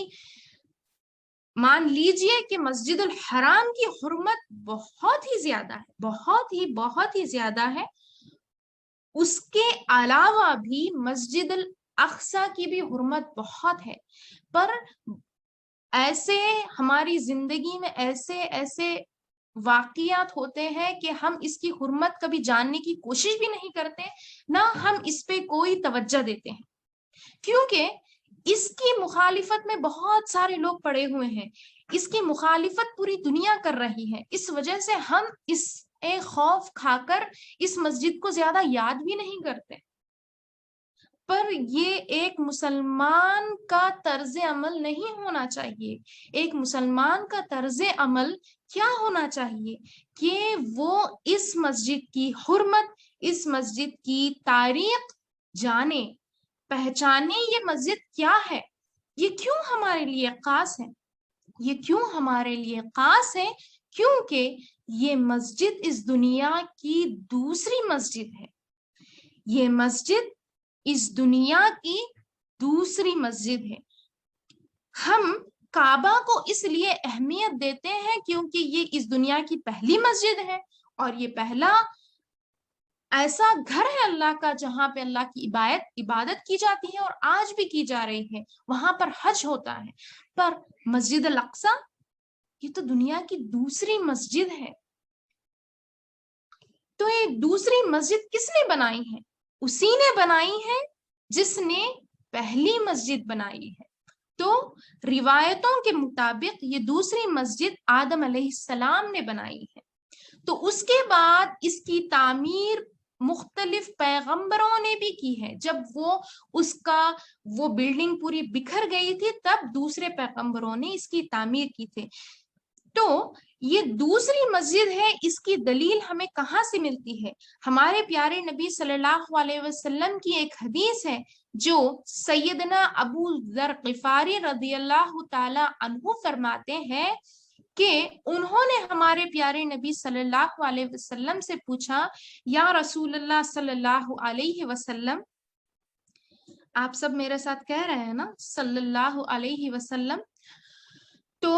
مان لیجئے کہ مسجد الحرام کی حرمت بہت ہی زیادہ ہے، بہت ہی زیادہ ہے۔ اس کے علاوہ بھی مسجد الاقصی کی بھی حرمت بہت ہے، پر ایسے ہماری زندگی میں ایسے واقعات ہوتے ہیں کہ ہم اس کی حرمت کبھی جاننے کی کوشش بھی نہیں کرتے، نہ ہم اس پہ کوئی توجہ دیتے ہیں، کیونکہ اس کی مخالفت میں بہت سارے لوگ پڑے ہوئے ہیں، اس کی مخالفت پوری دنیا کر رہی ہے۔ اس وجہ سے ہم اس خوف کھا کر اس مسجد کو زیادہ یاد بھی نہیں کرتے۔ پر یہ ایک مسلمان کا طرز عمل نہیں ہونا چاہیے۔ ایک مسلمان کا طرز عمل کیا ہونا چاہیے کہ وہ اس مسجد کی حرمت، اس مسجد کی تاریخ جانے، پہچانے، یہ مسجد کیا ہے، یہ کیوں ہمارے لیے خاص ہے۔ یہ کیوں ہمارے لیے خاص ہے؟ کیونکہ یہ مسجد اس دنیا کی دوسری مسجد ہے۔ یہ مسجد اس دنیا کی دوسری مسجد ہے۔ ہم کعبہ کو اس لیے اہمیت دیتے ہیں کیونکہ یہ اس دنیا کی پہلی مسجد ہے، اور یہ پہلا ایسا گھر ہے اللہ کا جہاں پہ اللہ کی عبادت کی جاتی ہے، اور آج بھی کی جا رہی ہے۔ وہاں پر حج ہوتا ہے۔ پر مسجد الاقصی یہ تو دنیا کی دوسری مسجد ہے۔ تو یہ دوسری مسجد کس نے بنائی ہے؟ اسی نے بنائی ہے جس نے پہلی مسجد بنائی ہے۔ تو روایتوں کے مطابق یہ دوسری مسجد آدم علیہ السلام نے بنائی ہے۔ تو اس کے بعد اس کی تعمیر مختلف پیغمبروں نے بھی کی ہے. جب وہ بلڈنگ پوری بکھر گئی تھی تب دوسرے پیغمبروں نے اس کی تعمیر کی تھی. تو یہ دوسری مسجد ہے، اس کی دلیل ہمیں کہاں سے ملتی ہے؟ ہمارے پیارے نبی صلی اللہ علیہ وسلم کی ایک حدیث ہے جو سیدنا ابو ذر غفاری رضی اللہ تعالی عنہ فرماتے ہیں کہ انہوں نے ہمارے پیارے نبی صلی اللہ علیہ وسلم سے پوچھا، یا رسول اللہ صلی اللہ علیہ وسلم، آپ سب میرے ساتھ کہہ رہے ہیں نا صلی اللہ علیہ وسلم، تو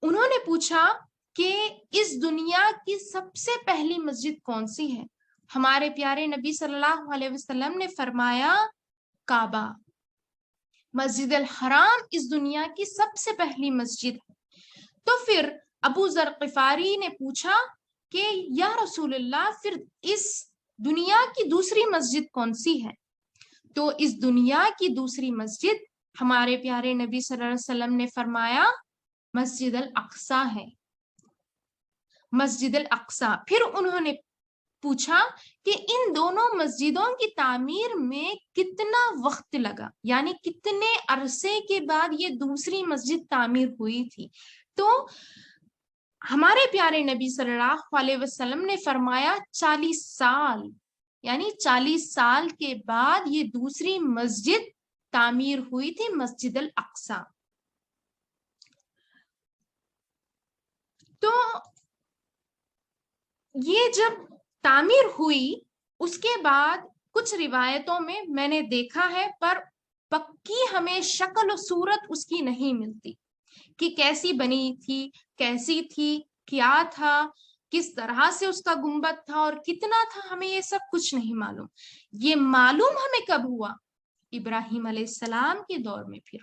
انہوں نے پوچھا کہ اس دنیا کی سب سے پہلی مسجد کون سی ہے؟ ہمارے پیارے نبی صلی اللہ علیہ وسلم نے فرمایا کعبہ. مسجد الحرام اس دنیا کی سب سے پہلی مسجد ہے. تو پھر ابو ذر غفاری نے پوچھا کہ یا رسول اللہ، پھر اس دنیا کی دوسری مسجد کون سی ہے؟ تو اس دنیا کی دوسری مسجد ہمارے پیارے نبی صلی اللہ علیہ وسلم نے فرمایا مسجد الاقصی ہے. مسجد الاقصی. پھر انہوں نے پوچھا کہ ان دونوں مسجدوں کی تعمیر میں کتنا وقت لگا، یعنی کتنے عرصے کے بعد یہ دوسری مسجد تعمیر ہوئی تھی؟ تو ہمارے پیارے نبی صلی اللہ علیہ وسلم نے فرمایا 40 سال، یعنی 40 سال کے بعد یہ دوسری مسجد تعمیر ہوئی تھی، مسجد الاقصی. تو یہ جب تعمیر ہوئی اس کے بعد کچھ روایتوں میں نے دیکھا ہے، پر پکی ہمیں شکل و صورت اس کی نہیں ملتی کہ کیسی بنی تھی، کیسی تھی، کیا تھا، کس طرح سے اس کا گنبد تھا اور کتنا تھا، ہمیں یہ سب کچھ نہیں معلوم. یہ معلوم ہمیں کب ہوا؟ ابراہیم علیہ السلام کے دور میں. پھر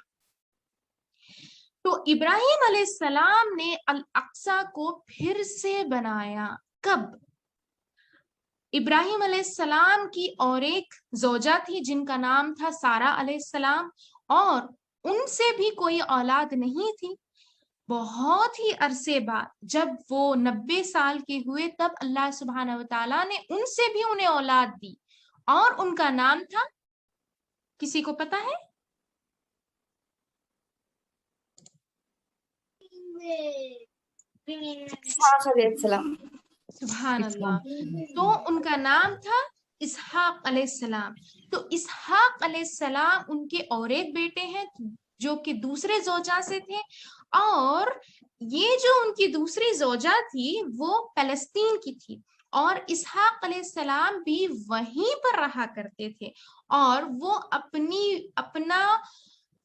تو ابراہیم علیہ السلام نے الاقصی کو پھر سے بنایا. کب؟ ابراہیم علیہ السلام کی اور ایک زوجہ تھی جن کا نام تھا سارہ علیہ السلام، اور ان سے بھی کوئی اولاد نہیں تھی. بہت ہی عرصے بعد جب وہ 90 سال کے ہوئے تب اللہ سبحانہ و تعالیٰ نے ان سے بھی انہیں اولاد دی، اور ان کا نام تھا، کسی کو پتا ہے؟ سبحان اللہ. تو ان کا نام تھا اسحاق علیہ السلام. تو اسحاق علیہ السلام ان کے اور ایک بیٹے ہیں جو کہ دوسرے زوجہ سے تھے، اور یہ جو ان کی دوسری زوجہ تھی وہ فلسطین کی تھی، اور اسحاق علیہ السلام بھی وہیں پر رہا کرتے تھے، اور وہ اپنا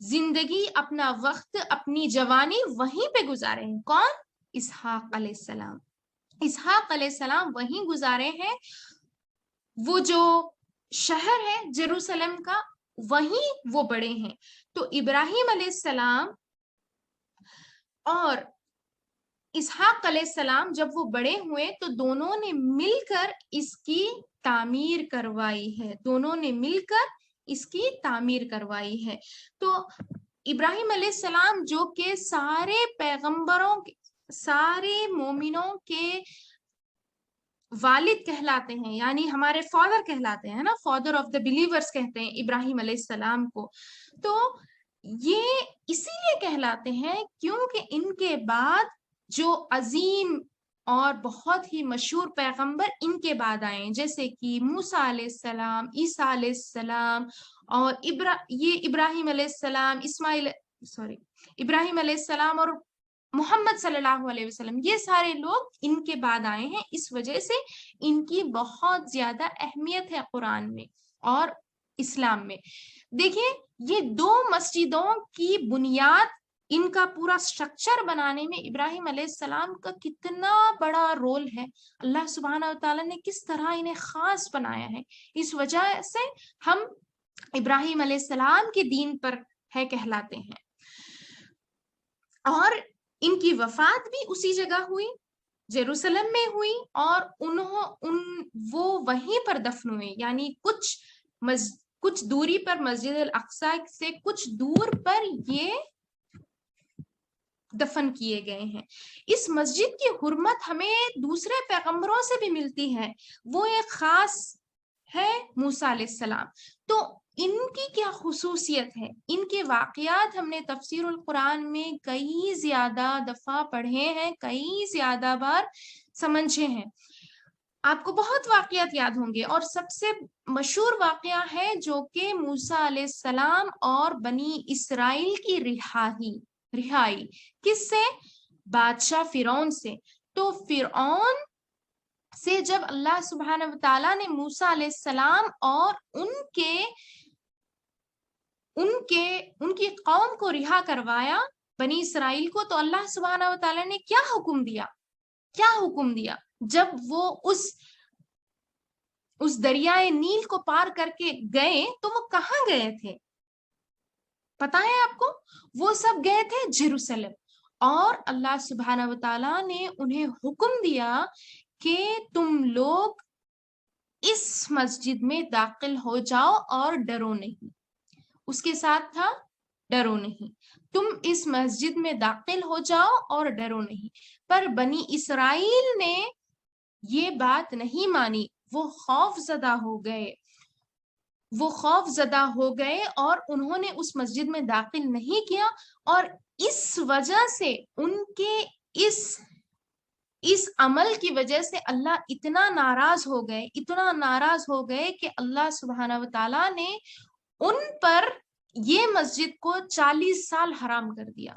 زندگی، اپنا وقت، اپنی جوانی وہیں پہ گزارے ہیں. کون؟ اسحاق علیہ السلام. اسحاق علیہ السلام وہیں گزارے ہیں. وہ جو شہر ہے جیروسلم کا، وہیں وہ بڑے ہیں. تو ابراہیم علیہ السلام اور اسحاق علیہ السلام جب وہ بڑے ہوئے تو دونوں نے مل کر اس کی تعمیر کروائی ہے. دونوں نے مل کر اس کی تعمیر کروائی ہے. تو ابراہیم علیہ السلام جو کہ سارے پیغمبروں، سارے مومنوں کے والد کہلاتے ہیں، یعنی ہمارے فادر کہلاتے ہیں نا، فادر آف دا بلیورز کہتے ہیں ابراہیم علیہ السلام کو. تو یہ اسی لیے کہلاتے ہیں کیونکہ ان کے بعد جو عظیم اور بہت ہی مشہور پیغمبر ان کے بعد آئے ہیں، جیسے کہ موسیٰ علیہ السلام، عیسیٰ علیہ السلام، اور یہ ابراہیم علیہ السلام، ابراہیم علیہ السلام اور محمد صلی اللہ علیہ وسلم، یہ سارے لوگ ان کے بعد آئے ہیں. اس وجہ سے ان کی بہت زیادہ اہمیت ہے قرآن میں اور اسلام میں. دیکھیں یہ دو مسجدوں کی بنیاد، ان کا پورا سٹرکچر بنانے میں ابراہیم علیہ السلام کا کتنا بڑا رول ہے. اللہ سبحانہ و تعالیٰ نے کس طرح انہیں خاص بنایا ہے. اس وجہ سے ہم ابراہیم علیہ السلام کے دین پر ہے کہلاتے ہیں. اور ان کی وفات بھی اسی جگہ ہوئی، جیروسلم میں ہوئی، اور وہ وہیں پر دفن ہوئے، یعنی کچھ دوری پر مسجد الاقصی سے کچھ دور پر یہ دفن کیے گئے ہیں. اس مسجد کی حرمت ہمیں دوسرے پیغمبروں سے بھی ملتی ہے. وہ ایک خاص ہے موسیٰ علیہ السلام. تو ان کی کیا خصوصیت ہے؟ ان کے واقعات ہم نے تفسیر القرآن میں کئی زیادہ دفعہ پڑھے ہیں، کئی زیادہ بار سمجھے ہیں. آپ کو بہت واقعات یاد ہوں گے، اور سب سے مشہور واقعہ ہے جو کہ موسیٰ علیہ السلام اور بنی اسرائیل کی رہائی کس سے؟ بادشاہ فرعون سے. تو فرعون سے جب اللہ سبحانہ وتعالیٰ نے موسیٰ علیہ السلام اور ان کی قوم کو رہا کروایا، بنی اسرائیل کو، تو اللہ سبحانہ وتعالیٰ نے کیا حکم دیا جب وہ اس دریائے نیل کو پار کر کے گئے؟ تو وہ کہاں گئے تھے پتا ہے آپ کو؟ وہ سب گئے تھے جیروسلم. اور اللہ سبحانہ وتعالیٰ نے انہیں حکم دیا کہ تم لوگ اس مسجد میں داخل ہو جاؤ اور ڈرو نہیں. اس کے ساتھ تھا ڈرو نہیں، تم اس مسجد میں داخل ہو جاؤ اور ڈرو نہیں. پر بنی اسرائیل نے یہ بات نہیں مانی، وہ خوف زدہ ہو گئے اور انہوں نے اس مسجد میں داخل نہیں کیا. اور اس وجہ سے ان کے اس عمل کی وجہ سے اللہ اتنا ناراض ہو گئے کہ اللہ سبحانہ وتعالیٰ نے ان پر یہ مسجد کو 40 سال حرام کر دیا.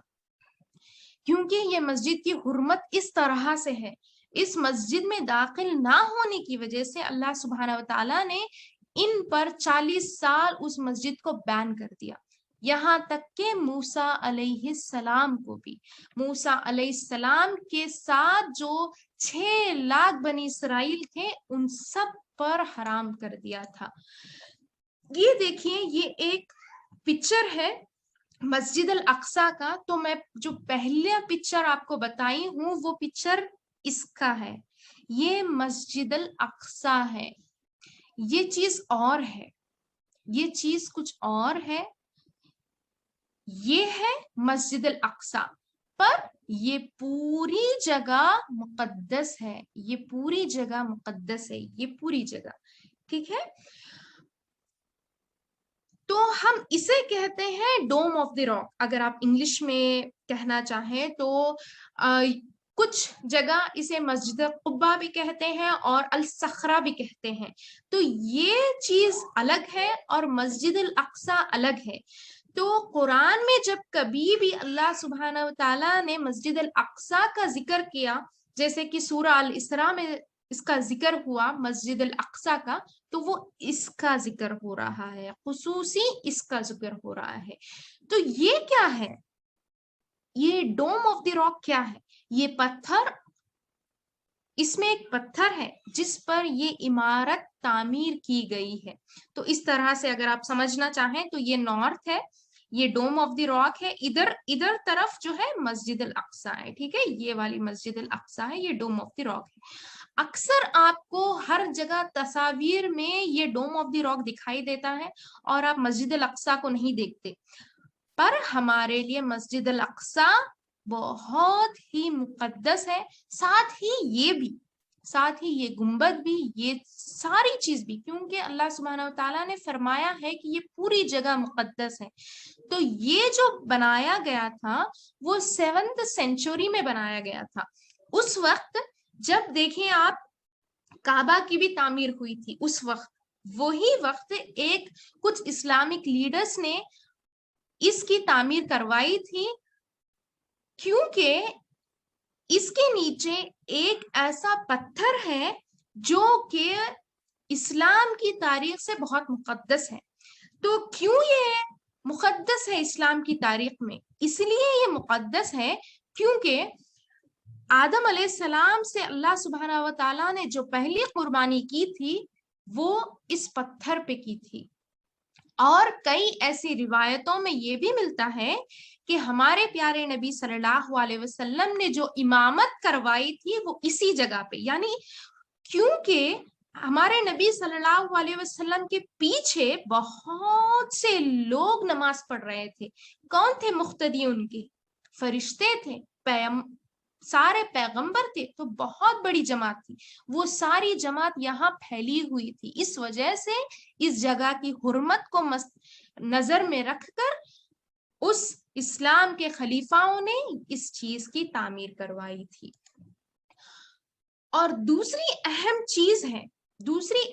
کیونکہ یہ مسجد کی حرمت اس طرح سے ہے، اس مسجد میں داخل نہ ہونے کی وجہ سے اللہ سبحانہ وتعالیٰ نے ان پر 40 سال اس مسجد کو بین کر دیا. یہاں تک کہ موسیٰ علیہ السلام کو بھی، موسیٰ علیہ السلام کے ساتھ جو 6 لاکھ بنی اسرائیل تھے ان سب پر حرام کر دیا تھا. یہ دیکھیے، یہ ایک پکچر ہے مسجد الاقصیٰ کا. تو میں جو پہلا پکچر آپ کو بتائی ہوں وہ پکچر اس کا ہے. یہ مسجد الاقصیٰ ہے، یہ چیز اور ہے، یہ چیز کچھ اور ہے. یہ ہے مسجد الاقصیٰ، پر یہ پوری جگہ مقدس ہے، یہ پوری جگہ مقدس ہے، یہ پوری جگہ. ٹھیک ہے؟ تو ہم اسے کہتے ہیں ڈوم آف دی راک. اگر آپ انگلش میں کہنا چاہیں تو کچھ جگہ اسے مسجد قبہ بھی کہتے ہیں اور الصخرہ بھی کہتے ہیں. تو یہ چیز الگ ہے اور مسجد الاقصیٰ الگ ہے. تو قرآن میں جب کبھی بھی اللہ سبحانہ وتعالیٰ نے مسجد الاقصیٰ کا ذکر کیا، جیسے کہ سورہ الاسراء میں اس کا ذکر ہوا مسجد الاقصیٰ کا، تو وہ اس کا ذکر ہو رہا ہے، خصوصی اس کا ذکر ہو رہا ہے. تو یہ کیا ہے؟ یہ ڈوم آف دی راک کیا ہے؟ یہ پتھر، اس میں ایک پتھر ہے جس پر یہ عمارت تعمیر کی گئی ہے. تو اس طرح سے اگر آپ سمجھنا چاہیں تو یہ نارتھ ہے، یہ ڈوم آف دی راک ہے، ادھر طرف جو ہے مسجد الاقصیٰ ہے. ٹھیک ہے؟ یہ والی مسجد الاقصیٰ ہے، یہ ڈوم آف دی راک ہے. اکثر آپ کو ہر جگہ تصاویر میں یہ ڈوم آف دی راک دکھائی دیتا ہے اور آپ مسجد الاقصیٰ کو نہیں دیکھتے. پر ہمارے لیے مسجد الاقصیٰ بہت ہی مقدس ہے. ساتھ ہی یہ گنبد بھی، یہ ساری چیز بھی، کیونکہ اللہ سبحانہ وتعالیٰ نے فرمایا ہے کہ یہ پوری جگہ مقدس ہے. تو یہ جو بنایا گیا تھا وہ 7ویں سینچری میں بنایا گیا تھا. اس وقت جب دیکھیں آپ کعبہ کی بھی تعمیر ہوئی تھی، اس وقت وہی وقت کچھ اسلامک لیڈرز نے اس کی تعمیر کروائی تھی، کیونکہ اس کے نیچے ایک ایسا پتھر ہے جو کہ اسلام کی تاریخ سے بہت مقدس ہے. تو کیوں یہ مقدس ہے اسلام کی تاریخ میں؟ اس لیے یہ مقدس ہے کیونکہ آدم علیہ السلام سے اللہ سبحانہ و تعالیٰ نے جو پہلی قربانی کی تھی وہ اس پتھر پہ کی تھی. اور کئی ایسی روایتوں میں یہ بھی ملتا ہے کہ ہمارے پیارے نبی صلی اللہ علیہ وسلم نے جو امامت کروائی تھی وہ اسی جگہ پہ، یعنی کیونکہ ہمارے نبی صلی اللہ علیہ وسلم کے پیچھے بہت سے لوگ نماز پڑھ رہے تھے. کون تھے مقتدی؟ ان کے فرشتے تھے، سارے پیغمبر تھے تو بہت بڑی جماعت تھی، وہ ساری جماعت یہاں پھیلی ہوئی تھی، اس وجہ سے اس جگہ کی حرمت کو نظر میں رکھ کر اس اسلام کے خلیفاؤں نے اس چیز کی تعمیر کروائی تھی۔ اور دوسری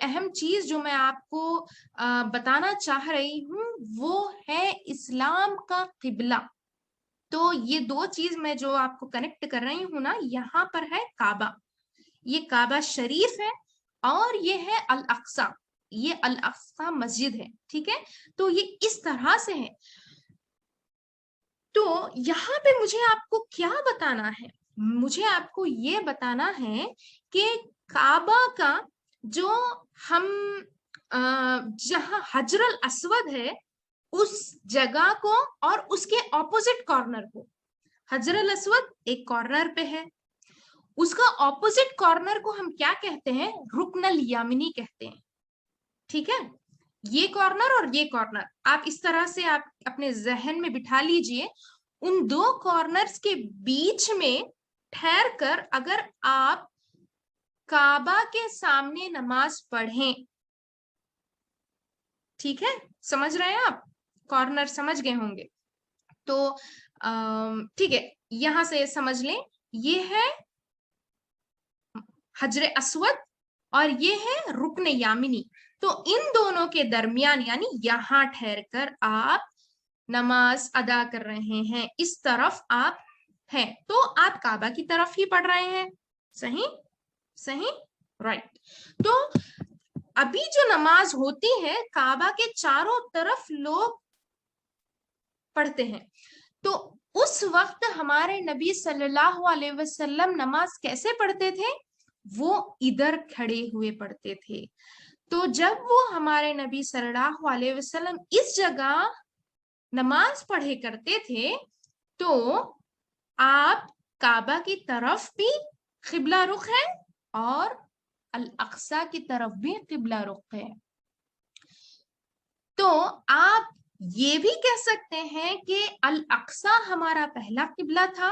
اہم چیز جو میں آپ کو بتانا چاہ رہی ہوں وہ ہے اسلام کا قبلہ۔ تو یہ دو چیز میں جو آپ کو کنیکٹ کر رہی ہوں نا، یہاں پر ہے کعبہ، یہ کعبہ شریف ہے، اور یہ ہے الاقصی، یہ الاقصی مسجد ہے، ٹھیک ہے؟ تو یہ اس طرح سے ہے۔ تو یہاں پہ مجھے آپ کو کیا بتانا ہے؟ مجھے آپ کو یہ بتانا ہے کہ کعبہ کا جو ہم جہاں حجر الاسود ہے اس جگہ کو اور اس کے اپوزٹ کارنر کو، حجر الاسود ایک کارنر پہ ہے، اس کا اپوزٹ کارنر کو ہم کیا کہتے ہیں؟ رکن الیمنی کہتے ہیں، ٹھیک ہے؟ یہ کارنر اور یہ کارنر آپ اس طرح سے آپ اپنے ذہن میں بٹھا لیجئے، ان دو کارنرز کے بیچ میں ٹھہر کر اگر آپ کعبہ کے سامنے نماز پڑھیں، ٹھیک ہے؟ سمجھ رہے ہیں آپ؟ کارنر سمجھ گئے ہوں گے تو ٹھیک ہے، یہاں سے سمجھ لیں، یہ ہے حجر اسود اور یہ ہے رکن یامنی، تو ان دونوں کے درمیان یعنی یہاں ٹھہر کر آپ نماز ادا کر رہے ہیں، اس طرف آپ ہیں تو آپ کعبہ کی طرف ہی پڑھ رہے ہیں، صحیح رائٹ۔ تو ابھی جو نماز ہوتی ہے کعبہ کے چاروں طرف لوگ پڑھتے ہیں، تو اس وقت ہمارے نبی صلی اللہ علیہ وسلم نماز کیسے پڑھتے تھے؟ وہ ادھر کھڑے ہوئے پڑھتے تھے۔ تو جب وہ ہمارے نبی صلی اللہ علیہ وسلم اس جگہ نماز پڑھے کرتے تھے تو آپ کعبہ کی طرف بھی قبلہ رخ ہے اور الاقصی کی طرف بھی قبلہ رخ ہے۔ تو آپ یہ بھی کہہ سکتے ہیں کہ الاقصی ہمارا پہلا قبلہ تھا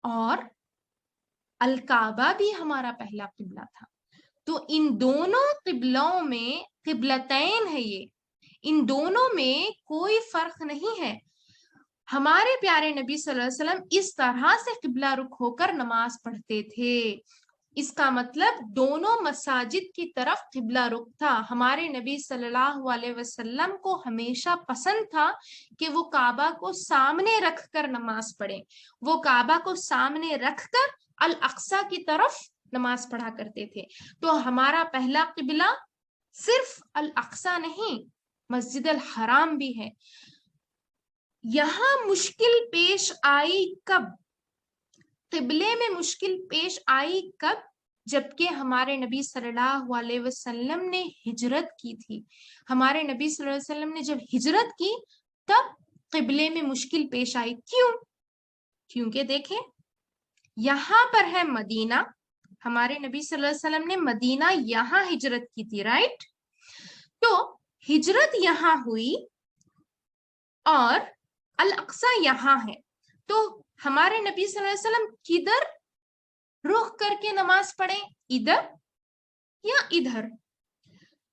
اور الکعبہ بھی ہمارا پہلا قبلہ تھا۔ تو ان دونوں قبلوں میں قبلتین ہے، یہ ان دونوں میں کوئی فرق نہیں ہے۔ ہمارے پیارے نبی صلی اللہ علیہ وسلم اس طرح سے قبلہ رخ ہو کر نماز پڑھتے تھے، اس کا مطلب دونوں مساجد کی طرف قبلہ رخ تھا۔ ہمارے نبی صلی اللہ علیہ وسلم کو ہمیشہ پسند تھا کہ وہ کعبہ کو سامنے رکھ کر نماز پڑھیں، وہ کعبہ کو سامنے رکھ کر الاقصی کی طرف نماز پڑھا کرتے تھے۔ تو ہمارا پہلا قبلہ صرف الاقصی نہیں، مسجد الحرام بھی ہے۔ یہاں مشکل پیش آئی کب؟ قبلے میں مشکل پیش آئی کب؟ جبکہ ہمارے نبی صلی اللہ علیہ وسلم نے ہجرت کی تھی۔ ہمارے نبی صلی اللہ علیہ وسلم نے جب ہجرت کی تب قبلے میں مشکل پیش آئی۔ کیوں؟ کیونکہ دیکھیں یہاں پر ہے مدینہ، ہمارے نبی صلی اللہ علیہ وسلم نے مدینہ یہاں ہجرت کی تھی، رائٹ؟ تو ہجرت یہاں ہوئی اور الاقصی یہاں ہے، تو ہمارے نبی صلی اللہ علیہ وسلم کدھر رخ کر کے نماز پڑھیں؟ ادھر یا ادھر؟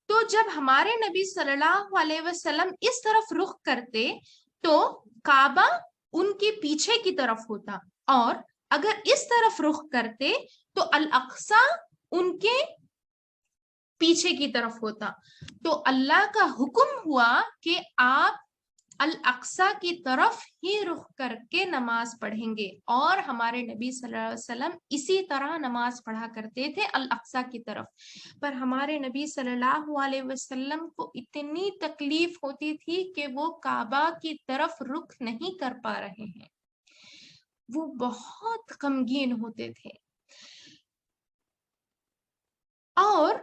تو جب ہمارے نبی صلی اللہ علیہ وسلم اس طرف رخ کرتے تو کعبہ ان کے پیچھے کی طرف ہوتا، اور اگر اس طرف رخ کرتے تو الاقصی ان کے پیچھے کی طرف ہوتا۔ تو اللہ کا حکم ہوا کہ آپ الاقصی کی طرف ہی رخ کر کے نماز پڑھیں گے، اور ہمارے نبی صلی اللہ علیہ وسلم اسی طرح نماز پڑھا کرتے تھے الاقصی کی طرف۔ پر ہمارے نبی صلی اللہ علیہ وسلم کو اتنی تکلیف ہوتی تھی کہ وہ کعبہ کی طرف رخ نہیں کر پا رہے ہیں، وہ بہت غمگین ہوتے تھے۔ اور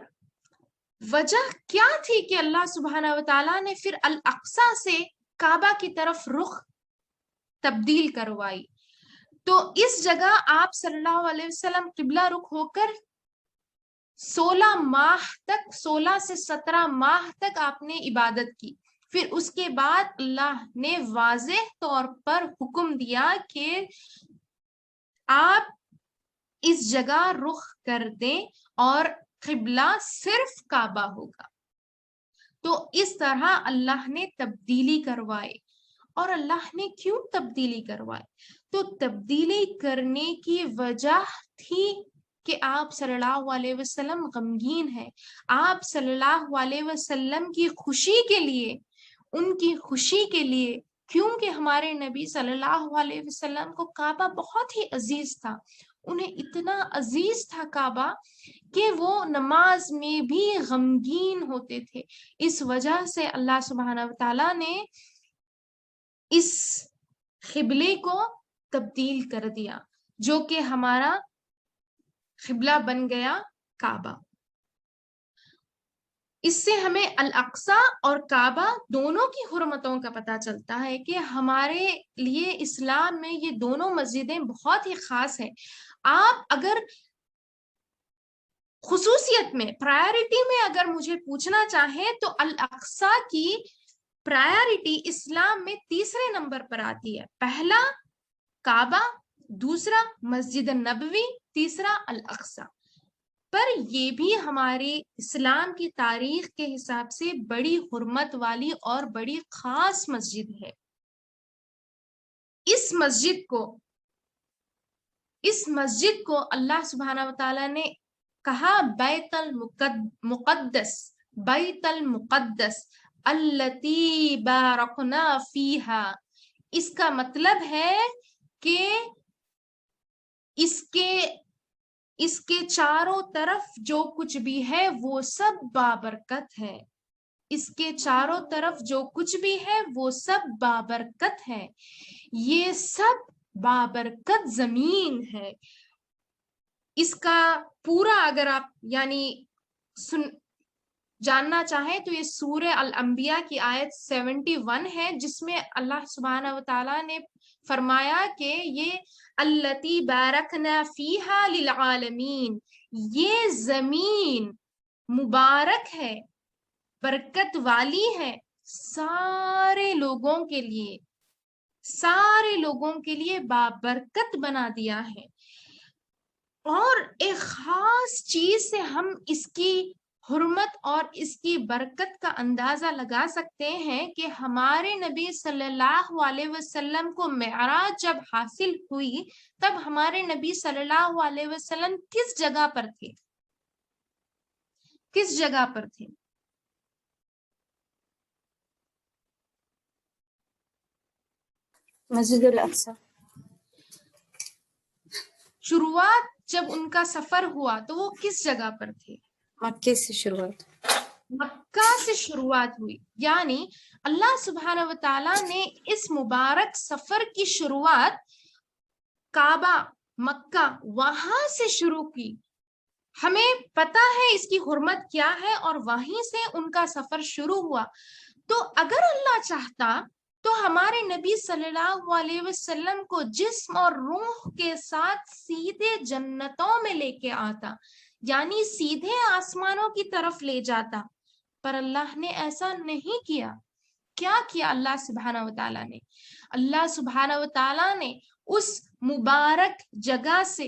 وجہ کیا تھی کہ اللہ سبحانہ وتعالیٰ نے پھر الاقصی سے کعبہ کی طرف رخ تبدیل کروائی؟ تو اس جگہ آپ صلی اللہ علیہ وسلم قبلہ رخ ہو کر 16 ماہ تک، 16 سے 17 ماہ تک آپ نے عبادت کی۔ پھر اس کے بعد اللہ نے واضح طور پر حکم دیا کہ آپ اس جگہ رخ کر دیں اور قبلہ صرف کعبہ ہوگا۔ تو اس طرح اللہ نے تبدیلی کروائے۔ اور اللہ نے کیوں تبدیلی کروائے؟ تو تبدیلی کرنے کی وجہ تھی کہ آپ صلی اللہ علیہ وسلم غمگین ہیں، آپ صلی اللہ علیہ وسلم کی خوشی کے لیے، ان کی خوشی کے لیے، کیونکہ ہمارے نبی صلی اللہ علیہ وسلم کو کعبہ بہت ہی عزیز تھا، انہیں اتنا عزیز تھا کعبہ کہ وہ نماز میں بھی غمگین ہوتے تھے۔ اس وجہ سے اللہ سبحانہ وتعالیٰ نے اس قبلے کو تبدیل کر دیا، جو کہ ہمارا قبلہ بن گیا کعبہ۔ اس سے ہمیں الاقصی اور کعبہ دونوں کی حرمتوں کا پتہ چلتا ہے کہ ہمارے لیے اسلام میں یہ دونوں مسجدیں بہت ہی خاص ہیں۔ آپ اگر خصوصیت میں، پرائرٹی میں اگر مجھے پوچھنا چاہیں تو الاقصی کی پرائرٹی اسلام میں تیسرے نمبر پر آتی ہے۔ پہلا کعبہ، دوسرا مسجد نبوی، تیسرا الاقصی۔ پر یہ بھی ہمارے اسلام کی تاریخ کے حساب سے بڑی حرمت والی اور بڑی خاص مسجد ہے۔ اس مسجد کو اللہ سبحانہ وتعالی نے کہا بیت المقدس، بیت المقدس التی بارکنا فیہا۔ اس کا مطلب ہے کہ اس کے چاروں طرف جو کچھ بھی ہے وہ سب بابرکت ہے۔ اس کے چاروں طرف جو کچھ بھی ہے وہ سب بابرکت ہے، یہ سب بابرکت زمین ہے۔ اس کا پورا اگر آپ جاننا چاہیں تو یہ سورہ الانبیاء کی آیت 71 ہے، جس میں اللہ سبحانہ وتعالی نے فرمایا کہ یہ التی بارکنا فیہا للعالمین، یہ زمین مبارک ہے، برکت والی ہے، سارے لوگوں کے لیے بابرکت بنا دیا ہے۔ اور ایک خاص چیز سے ہم اس کی حرمت اور اس کی برکت کا اندازہ لگا سکتے ہیں کہ ہمارے نبی صلی اللہ علیہ وسلم کو معراج جب حاصل ہوئی تب ہمارے نبی صلی اللہ علیہ وسلم کس جگہ پر تھے؟ کس جگہ پر تھے؟ مسجد الاقصی۔ شروعات جب ان کا سفر ہوا تو وہ کس جگہ پر تھے؟ مکے سے شروعات، مکہ سے شروعات ہوئی، یعنی اللہ سبحانہ وتعالی نے اس مبارک سفر کی شروعات کعبہ، مکہ، وہاں سے شروع کی۔ ہمیں پتہ ہے اس کی حرمت کیا ہے اور وہیں سے ان کا سفر شروع ہوا۔ تو اگر اللہ چاہتا تو ہمارے نبی صلی اللہ علیہ وسلم کو جسم اور روح کے ساتھ سیدھے جنتوں میں لے کے آتا، یعنی سیدھے آسمانوں کی طرف لے جاتا، پر اللہ نے ایسا نہیں کیا۔ کیا کیا اللہ سبحانہ وتعالی نے؟ اللہ سبحانہ وتعالی نے اس مبارک جگہ سے،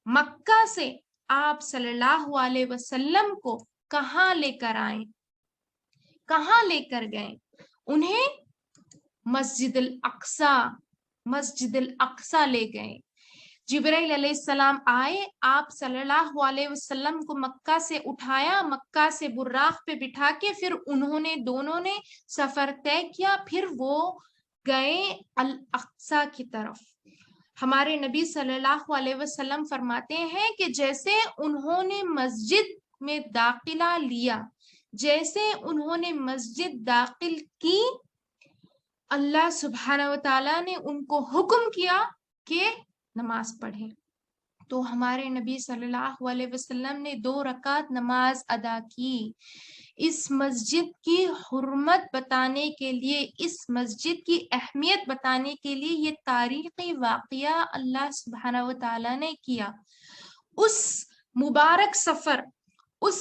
مکہ سے، آپ صلی اللہ علیہ وسلم کو کہاں لے کر آئے؟ کہاں لے کر گئے؟ انہیں مسجد الاقصی لے گئے۔ جبرائیل علیہ السلام آئے، آپ صلی اللہ علیہ وسلم کو مکہ سے اٹھایا، مکہ سے براق پہ بٹھا کے پھر دونوں نے سفر طے کیا، پھر وہ گئے الاقصی کی طرف۔ ہمارے نبی صلی اللہ علیہ وسلم فرماتے ہیں کہ جیسے انہوں نے مسجد میں داخلہ لیا، جیسے انہوں نے مسجد داخل کی، اللہ سبحانہ وتعالی نے ان کو حکم کیا کہ نماز پڑھیں۔ تو ہمارے نبی صلی اللہ علیہ وسلم نے 2 رکعت نماز ادا کی۔ اس مسجد کی حرمت بتانے کے لیے، اس مسجد کی اہمیت بتانے کے لیے یہ تاریخی واقعہ اللہ سبحانہ وتعالی نے کیا۔ اس مبارک سفر، اس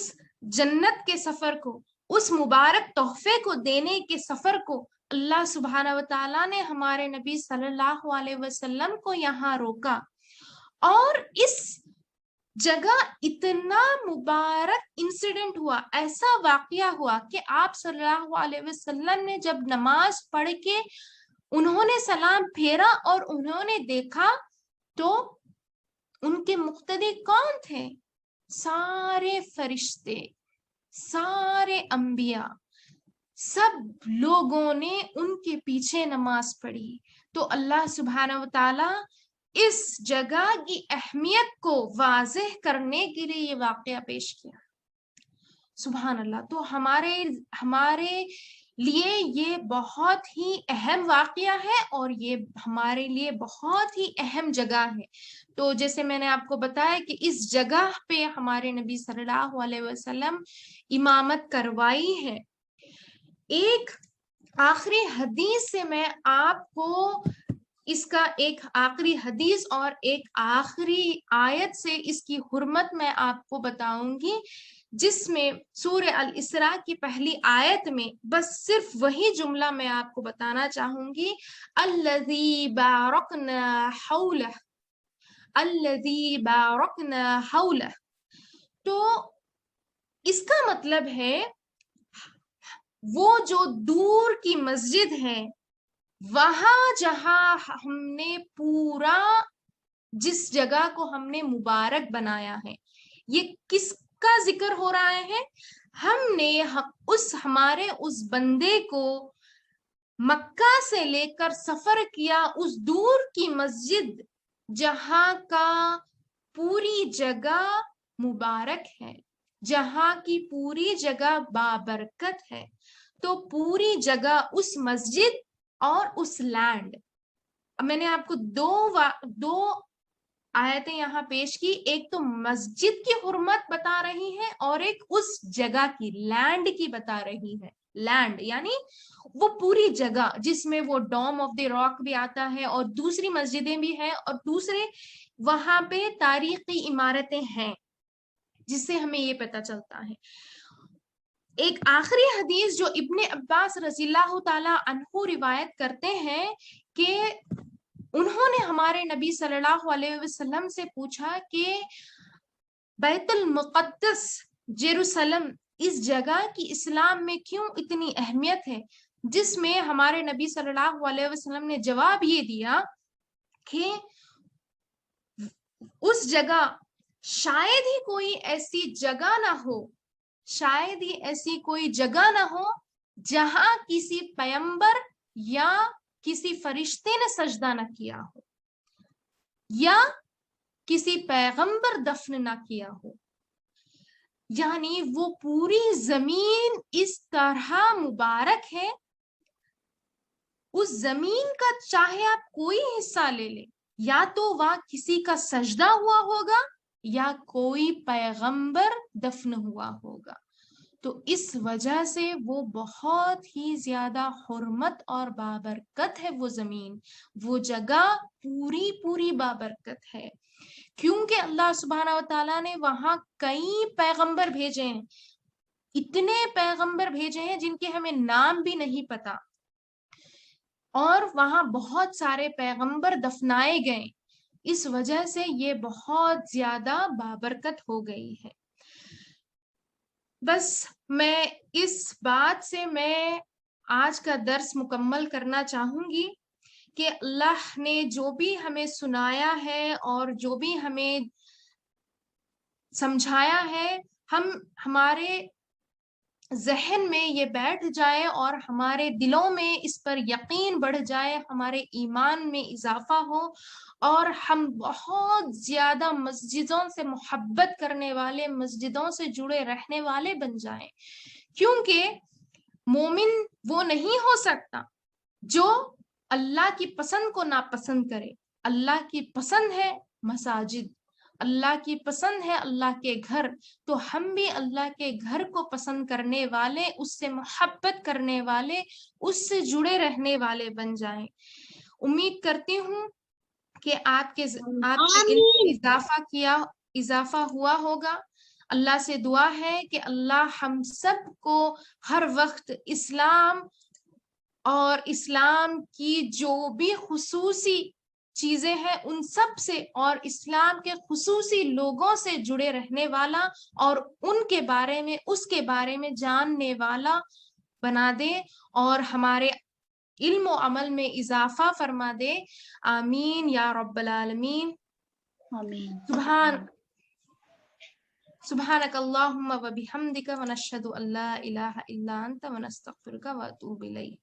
جنت کے سفر کو، اس مبارک تحفے کو دینے کے سفر کو اللہ سبحانہ وتعالی نے ہمارے نبی صلی اللہ علیہ وسلم کو یہاں روکا، اور اس جگہ اتنا مبارک انسیڈنٹ ہوا، ایسا واقعہ ہوا کہ آپ صلی اللہ علیہ وسلم نے جب نماز پڑھ کے انہوں نے سلام پھیرا اور انہوں نے دیکھا تو ان کے مقتدی کون تھے؟ سارے فرشتے، سارے انبیاء، سب لوگوں نے ان کے پیچھے نماز پڑھی. تو اللہ سبحانہ وتعالی اس جگہ کی اہمیت کو واضح کرنے کے لیے یہ واقعہ پیش کیا. سبحان اللہ. تو ہمارے لیے یہ بہت ہی اہم واقعہ ہے اور یہ ہمارے لیے بہت ہی اہم جگہ ہے. تو جیسے میں نے آپ کو بتایا کہ اس جگہ پہ ہمارے نبی صلی اللہ علیہ وسلم امامت کروائی ہے. ایک آخری حدیث سے میں آپ کو اس کا ایک آخری حدیث اور ایک آخری آیت سے اس کی حرمت میں آپ کو بتاؤں گی، جس میں سورہ الاسراء کی پہلی آیت میں بس صرف وہی جملہ میں آپ کو بتانا چاہوں گی، الذی بارکنا حولہ، الذی بارکنا حولہ. تو اس کا مطلب ہے وہ جو دور کی مسجد ہے، وہاں جہاں ہم نے پورا، جس جگہ کو ہم نے مبارک بنایا ہے، یہ کس کا ذکر ہو رہا ہے؟ ہم نے ہمارے اس بندے کو مکہ سے لے کر سفر کیا اس دور کی مسجد جہاں کا پوری جگہ مبارک ہے، جہاں کی پوری جگہ بابرکت ہے. تو پوری جگہ اس مسجد اور اس لینڈ، میں نے آپ کو دو آیتیں یہاں پیش کی، ایک تو مسجد کی حرمت بتا رہی ہے اور ایک اس جگہ کی، لینڈ کی بتا رہی ہے. لینڈ یعنی وہ پوری جگہ جس میں وہ ڈوم آف دی راک بھی آتا ہے اور دوسری مسجدیں بھی ہیں اور دوسرے وہاں پہ تاریخی عمارتیں ہیں، جس سے ہمیں یہ پتہ چلتا ہے. ایک آخری حدیث جو ابن عباس رضی اللہ تعالی عنہ روایت کرتے ہیں کہ انہوں نے ہمارے نبی صلی اللہ علیہ وسلم سے پوچھا کہ بیت المقدس جیروسلم اس جگہ کی اسلام میں کیوں اتنی اہمیت ہے، جس میں ہمارے نبی صلی اللہ علیہ وسلم نے جواب یہ دیا کہ اس جگہ شاید ہی کوئی ایسی جگہ نہ ہو، شاید ہی ایسی کوئی جگہ نہ ہو جہاں کسی پیغمبر یا کسی فرشتے نے سجدہ نہ کیا ہو یا کسی پیغمبر دفن نہ کیا ہو. یعنی وہ پوری زمین اس طرح مبارک ہے، اس زمین کا چاہے آپ کوئی حصہ لے لیں، یا تو وہاں کسی کا سجدہ ہوا ہوگا یا کوئی پیغمبر دفن ہوا ہوگا. تو اس وجہ سے وہ بہت ہی زیادہ حرمت اور بابرکت ہے. وہ زمین، وہ جگہ پوری بابرکت ہے، کیونکہ اللہ سبحانہ و تعالیٰ نے وہاں کئی پیغمبر بھیجے ہیں، اتنے پیغمبر بھیجے ہیں جن کے ہمیں نام بھی نہیں پتا، اور وہاں بہت سارے پیغمبر دفنائے گئے. اس وجہ سے یہ بہت زیادہ بابرکت ہو گئی ہے. بس میں اس بات سے میں آج کا درس مکمل کرنا چاہوں گی کہ اللہ نے جو بھی ہمیں سنایا ہے اور جو بھی ہمیں سمجھایا ہے، ہمارے ذہن میں یہ بیٹھ جائے اور ہمارے دلوں میں اس پر یقین بڑھ جائے، ہمارے ایمان میں اضافہ ہو اور ہم بہت زیادہ مسجدوں سے محبت کرنے والے، مسجدوں سے جڑے رہنے والے بن جائیں. کیونکہ مومن وہ نہیں ہو سکتا جو اللہ کی پسند کو ناپسند کرے. اللہ کی پسند ہے مساجد، اللہ کی پسند ہے اللہ کے گھر، تو ہم بھی اللہ کے گھر کو پسند کرنے والے، اس سے محبت کرنے والے، اس سے جڑے رہنے والے بن جائیں. امید کرتی ہوں کہ آپ کے علم میں اضافہ ہوا ہوگا. اللہ سے دعا ہے کہ اللہ ہم سب کو ہر وقت اسلام اور اسلام کی جو بھی خصوصی چیزیں ہیں ان سب سے اور اسلام کے خصوصی لوگوں سے جڑے رہنے والا اور ان کے بارے میں اس کے بارے میں جاننے والا بنا دے اور ہمارے علم و عمل میں اضافہ فرما دے. آمین یا رب العالمین. آمین. سبحانك اللهم وبحمدك ونشهد أن لا إله إلا أنت ونستغفرك وأتوب إليك.